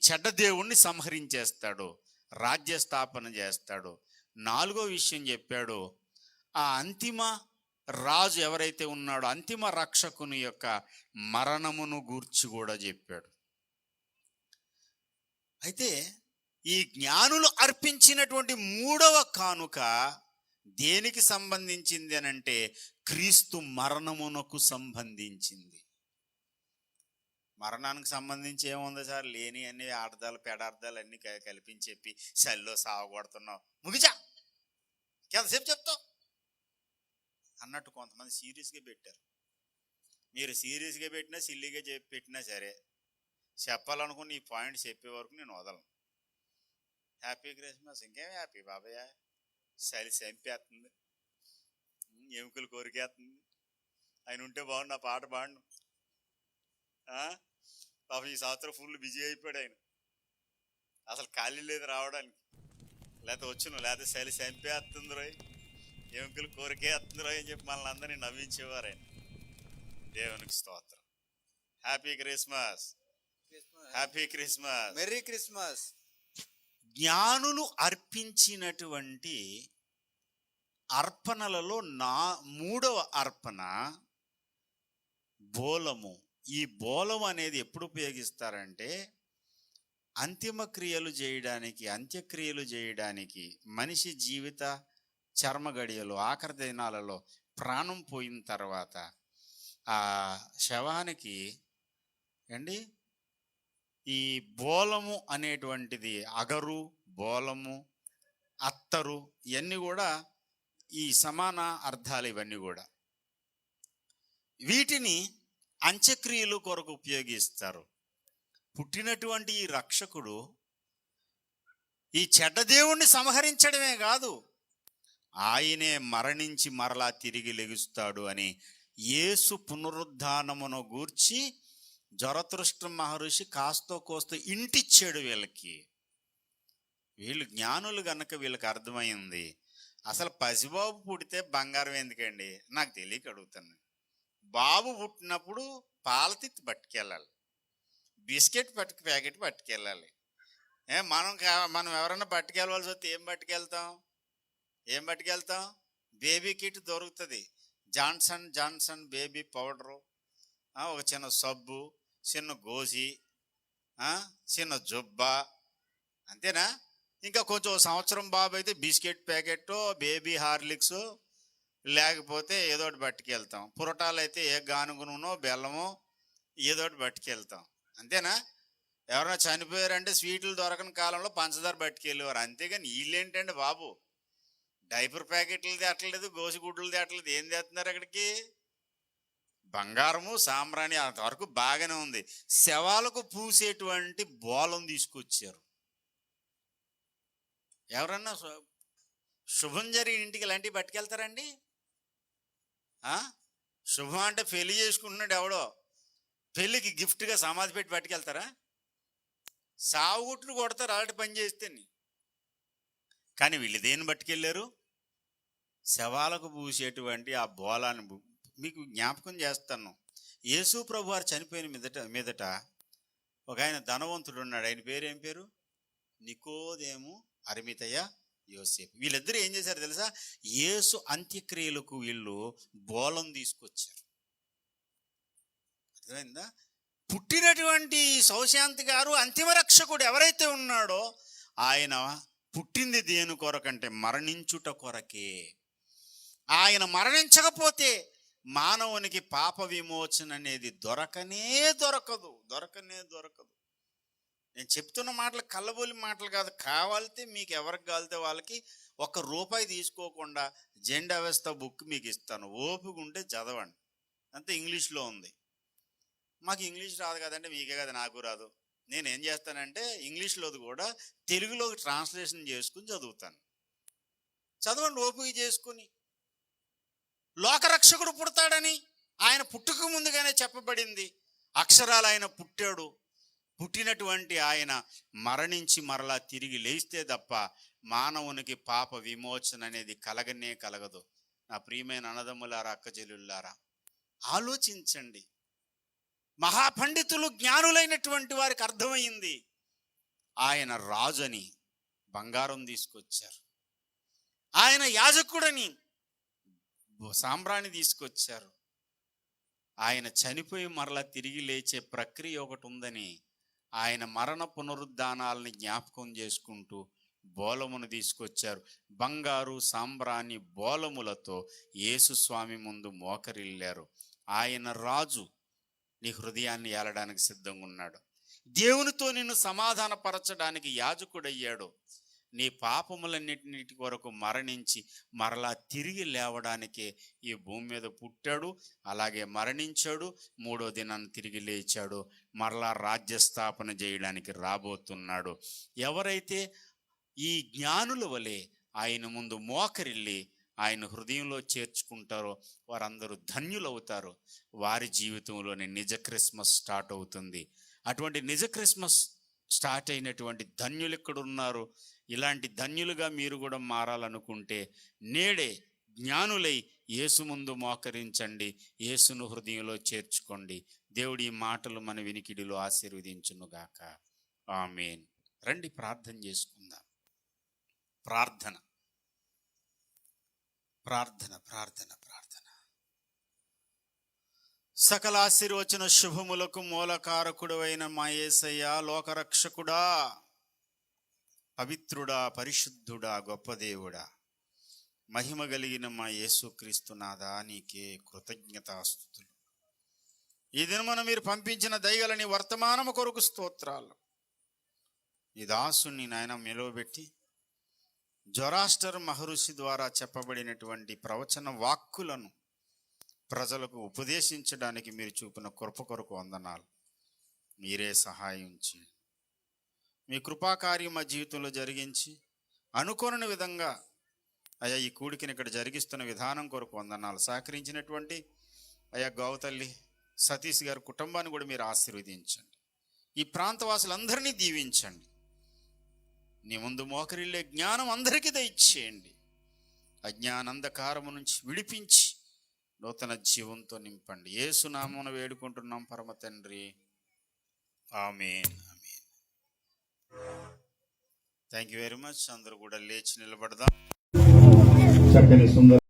చెడ్డ దేవుణ్ణి సంహరించేస్తాడు, రాజ్య స్థాపన చేస్తాడు. 4వ విషయం చెప్పాడు, ఆ అంతిమ రాజు ఎవరైతే ఉన్నాడో అంతిమ రక్షకుని యొక్క మరణమును గూర్చి కూడా చెప్పాడు. అయితే ఈ జ్ఞానులు అర్పించినటువంటి మూడవ కానుక దేనికి సంబంధించింది అని అంటే క్రీస్తు మరణమునకు సంబంధించింది. మరణానికి సంబంధించి ఏముంది సార్, లేని అన్ని ఆడదాలు పెడార్థాలు అన్ని కల్పించి చెప్పి చల్లో సాగొడుతున్నావు, ముగిచా ఎంతసేపు చెప్తావు అన్నట్టు కొంతమంది సీరియస్గా పెట్టారు. మీరు సీరియస్గా పెట్టినా సిల్లీగా చెప్పి పెట్టినా సరే చెప్పాలనుకుని ఈ పాయింట్ చెప్పే వరకు నేను వదలను. హ్యాపీ క్రిస్మస్, ఇంకేం హ్యాపీ బాబాయ్, చలి చంపేస్తుంది, ఎముకలు కోరికేస్తుంది, ఆయన ఉంటే బాగుండు, నా పాట పాడు. పాపం ఈ సంవత్సరం ఫుల్ బిజీ అయిపోయాడు ఆయన, అసలు ఖాళీ లేదు రావడానికి, లేకపోతే వచ్చును, లేకపోతే చలి చంపేస్తుంది రోయ్, ఎముకలు కోరికేస్తుంది రోయ్ అని చెప్పి మనల్ని అందరినీ నవ్వించేవారు ఆయన. దేవునికి స్తోత్రం. Happy Christmas, happy Christmas, merry Christmas. జ్ఞానులు అర్పించినటువంటి అర్పణలలో మూడవ అర్పణ బోలము. ఈ బోలం అనేది ఎప్పుడు ఉపయోగిస్తారంటే అంతిమ క్రియలు చేయడానికి, అంత్యక్రియలు చేయడానికి, మనిషి జీవిత చర్మ గడియలు ఆఖరి దినాలలో ప్రాణం పోయిన తర్వాత ఆ శవానికి ఈ బోలము అనేటువంటిది, అగరు, బోలము, అత్తరు, ఇవన్నీ కూడా ఈ సమాన అర్థాలు. ఇవన్నీ కూడా వీటిని అంత్యక్రియలు కొరకు ఉపయోగిస్తారు. పుట్టినటువంటి ఈ రక్షకుడు ఈ చెడ్డ దేవుణ్ణి సంహరించడమే కాదు, ఆయనే మరణించి మరలా తిరిగి లెగుస్తాడు అని యేసు పునరుద్ధానమును గూర్చి జరతుష్ట్ర మహర్షి కాస్తో కోస్తో ఇంటిచ్చాడు వీళ్ళకి. వీళ్ళు జ్ఞానులు గనక వీళ్ళకి అర్థమైంది, అసలు పసిబాబు పుడితే బంగారం ఎందుకండి, నాకు తెలియక అడుగుతాను. బాబు పుట్టినప్పుడు పాలతిత్తి పట్టుకెళ్ళాలి, బిస్కెట్ ప్యాకెట్ పట్టుకెళ్ళాలి. మనం ఎవరన్నా పట్టుకెళ్ళవలసి వస్తే ఏం పట్టుకెళ్తాం? బేబీ కిట్ దొరుకుతుంది, జాన్సన్ బేబీ పౌడరు, ఒక చిన్న సబ్బు, చిన్న గోసి, చిన్న జుబ్బా, అంతేనా? ఇంకా కొంచెం సంవత్సరం బాబు అయితే బిస్కెట్ ప్యాకెట్, బేబీ హార్లిక్స్, లేకపోతే ఏదోటి పట్టుకెళ్తాం. పురటాలు అయితే ఏ గానుగ నూనె, బెల్లమో ఏదోటి పట్టుకెళ్తాం, అంతేనా? ఎవరైనా చనిపోయారంటే స్వీట్లు దొరకని కాలంలో పంచదార పట్టుకెళ్ళేవారు, అంతేగాని వీళ్ళేంటండి బాబు డైపర్ ప్యాకెట్లు తేటలేదు, గోసిగుడ్లు తేటలేదు, ఏం తెస్తున్నారు అక్కడికి? బంగారము, సాంబ్రాణి, అంతవరకు బాగానే ఉంది. శవాలకు పూసేటువంటి బోలం తీసుకొచ్చారు. ఎవరన్నా శుభం జరిగిన ఇంటికి ఇలాంటివి పట్టుకెళ్తారండి? శుభం అంటే పెళ్లి చేసుకుంటున్నాడు ఎవడో, పెళ్ళికి గిఫ్ట్గా సమాధి పెట్టి పట్టుకెళ్తారా? సావుగుట్లు కొడతారు అలాంటి పని చేస్తే. కానీ వీళ్ళు దేన్ని పట్టుకెళ్ళారు? శవాలకు పూసేటువంటి ఆ బోలాన్ని. మీకు జ్ఞాపకం చేస్తాను, యేసు ప్రభు వారు చనిపోయిన మీదట ఒక ఆయన ధనవంతుడు ఉన్నాడు. ఆయన పేరు ఏం పేరు? నికోదేము, అరిమితయ, యోసేపు. వీళ్ళిద్దరూ ఏం చేశారు తెలుసా? యేసు అంత్యక్రియలకు వీళ్ళు బోలం తీసుకొచ్చారు. అర్థమైందా? పుట్టినటువంటి సౌశాంతి గారు అంతిమ రక్షకుడు ఎవరైతే ఉన్నాడో ఆయన పుట్టింది దేని కొరకంటే మరణించుట కొరకే. ఆయన మరణించకపోతే మానవునికి పాప విమోచన అనేది దొరకనే దొరకదు. నేను చెప్తున్న మాటలు కళ్ళబోలి మాటలు కాదు. కావాలితే మీకు ఎవరికి కావాలితే వాళ్ళకి ₹1 తీసుకోకుండా జెండా వ్యవస్థ బుక్ మీకు ఇస్తాను, ఓపిక ఉంటే చదవండి. అంతే, ఇంగ్లీష్లో ఉంది. మాకు ఇంగ్లీష్ రాదు కదంటే మీకే కదా, నాకు రాదు. నేను ఏం చేస్తానంటే ఇంగ్లీష్లోది కూడా తెలుగులోకి ట్రాన్స్లేషన్ చేసుకుని చదువుతాను. చదవండి ఓపిక చేసుకుని. లోకరక్షకుడు పుడతాడని ఆయన పుట్టుక ముందుగానే చెప్పబడింది. అక్షరాలు ఆయన పుట్టాడు. పుట్టినటువంటి ఆయన మరణించి మరలా తిరిగి లేస్తే తప్ప మానవునికి పాప విమోచన అనేది కలగనే కలగదు. నా ప్రియమైన అన్నదమ్ములారా, అక్కచెల్లులారా, ఆలోచించండి. మహాపండితులు, జ్ఞానులైనటువంటి వారికి అర్థమైంది. ఆయన రాజని బంగారం తీసుకొచ్చారు, ఆయన యాజకుడని సాంబ్రాణి తీసుకొచ్చారు. ఆయన చనిపోయి మరలా తిరిగి లేచే ప్రక్రియ ఒకటి ఉందని ఆయన మరణ పునరుద్ధానాలని జ్ఞాపకం చేసుకుంటూ బోలమును తీసుకొచ్చారు. బంగారు సాంబ్రాణి బోలములతో యేసుస్వామి ముందు మోకరిల్లారు. ఆయన రాజు నీ హృదయాన్ని ఏలడానికి సిద్ధంగా ఉన్నాడు. దేవునితో నిన్ను సమాధానపరచడానికి యాజకుడయ్యాడు. నీ పాపములన్నిటి కొరకు మరణించి మరలా తిరిగి లేవడానికే ఈ భూమి మీద పుట్టాడు, అలాగే మరణించాడు, 3వ దినాన్ని తిరిగి లేచాడు, మరలా రాజ్యస్థాపన చేయడానికి రాబోతున్నాడు. ఎవరైతే ఈ జ్ఞానుల వలె ఆయన ముందు మోకరిల్లి ఆయన హృదయంలో చేర్చుకుంటారో వారందరూ ధన్యులవుతారు. వారి జీవితంలోని నిజ క్రిస్మస్ స్టార్ట్ అవుతుంది. అటువంటి నిజ క్రిస్మస్ స్టార్ట్ అయినటువంటి ధన్యులు ఇక్కడ ఉన్నారు. ఇలాంటి ధన్యులుగా మీరు కూడా మారాలనుకుంటే నేడే జ్ఞానులై యేసు ముందు మోకరించండి, యేసును హృదయంలో చేర్చుకోండి. దేవుడి మాటలు మన వినికిడిలో ఆశీర్వదించునుగాక. ఆమేన్. రండి ప్రార్థన చేసుకుందాం. ప్రార్థన ప్రార్థన ప్రార్థన ప్రార్థన. సకల ఆశీర్వచన శుభములకు మూలకారకుడు అయిన మా యేసయ్య, లోకరక్షకుడా, పవిత్రుడా, పరిశుద్ధుడా, గొప్ప దేవుడా, మహిమ కలిగిన మా యేసుక్రీస్తు నాథా, నీకే కృతజ్ఞతాస్తుతులు. ఈ దినమున మీరు పంపించిన దయగలని వర్తమానము కొరకు స్తోత్రాలు. ఈ దాసుని నాయన మెలోబెట్టి జొరాస్టర్ మహర్షి ద్వారా చెప్పబడినటువంటి ప్రవచన వాక్కులను ప్రజలకు ఉపదేశించడానికి మీరు చూపిన కృప కొరకు వందనాలు. మీరే సహాయం చేయండి. మీ కృపాకార్యం మా జీవితంలో జరిగించి అనుకోని విధంగా అయ్యా ఈ కూడికని ఇక్కడ జరిగిస్తున్న విధానం కొరకు వందనాలు. సహకరించినటువంటి అయ్యా గౌతల్లి సతీష్ గారి కుటుంబాన్ని కూడా మీరు ఆశీర్వదించండి. ఈ ప్రాంతవాసులందరినీ దీవించండి. నీ ముందు మోకరిల్లే జ్ఞానం అందరికీ దయచేయండి. అజ్ఞానంధకారము నుంచి విడిపించి నూతన జీవంతో నింపండి. యేసు నామమున వేడుకుంటున్నాం పరమ తండ్రి. ఆమేన్. ఆమేన్. Thank you very much. అందరూ కూడా లేచి నిలబడదాం.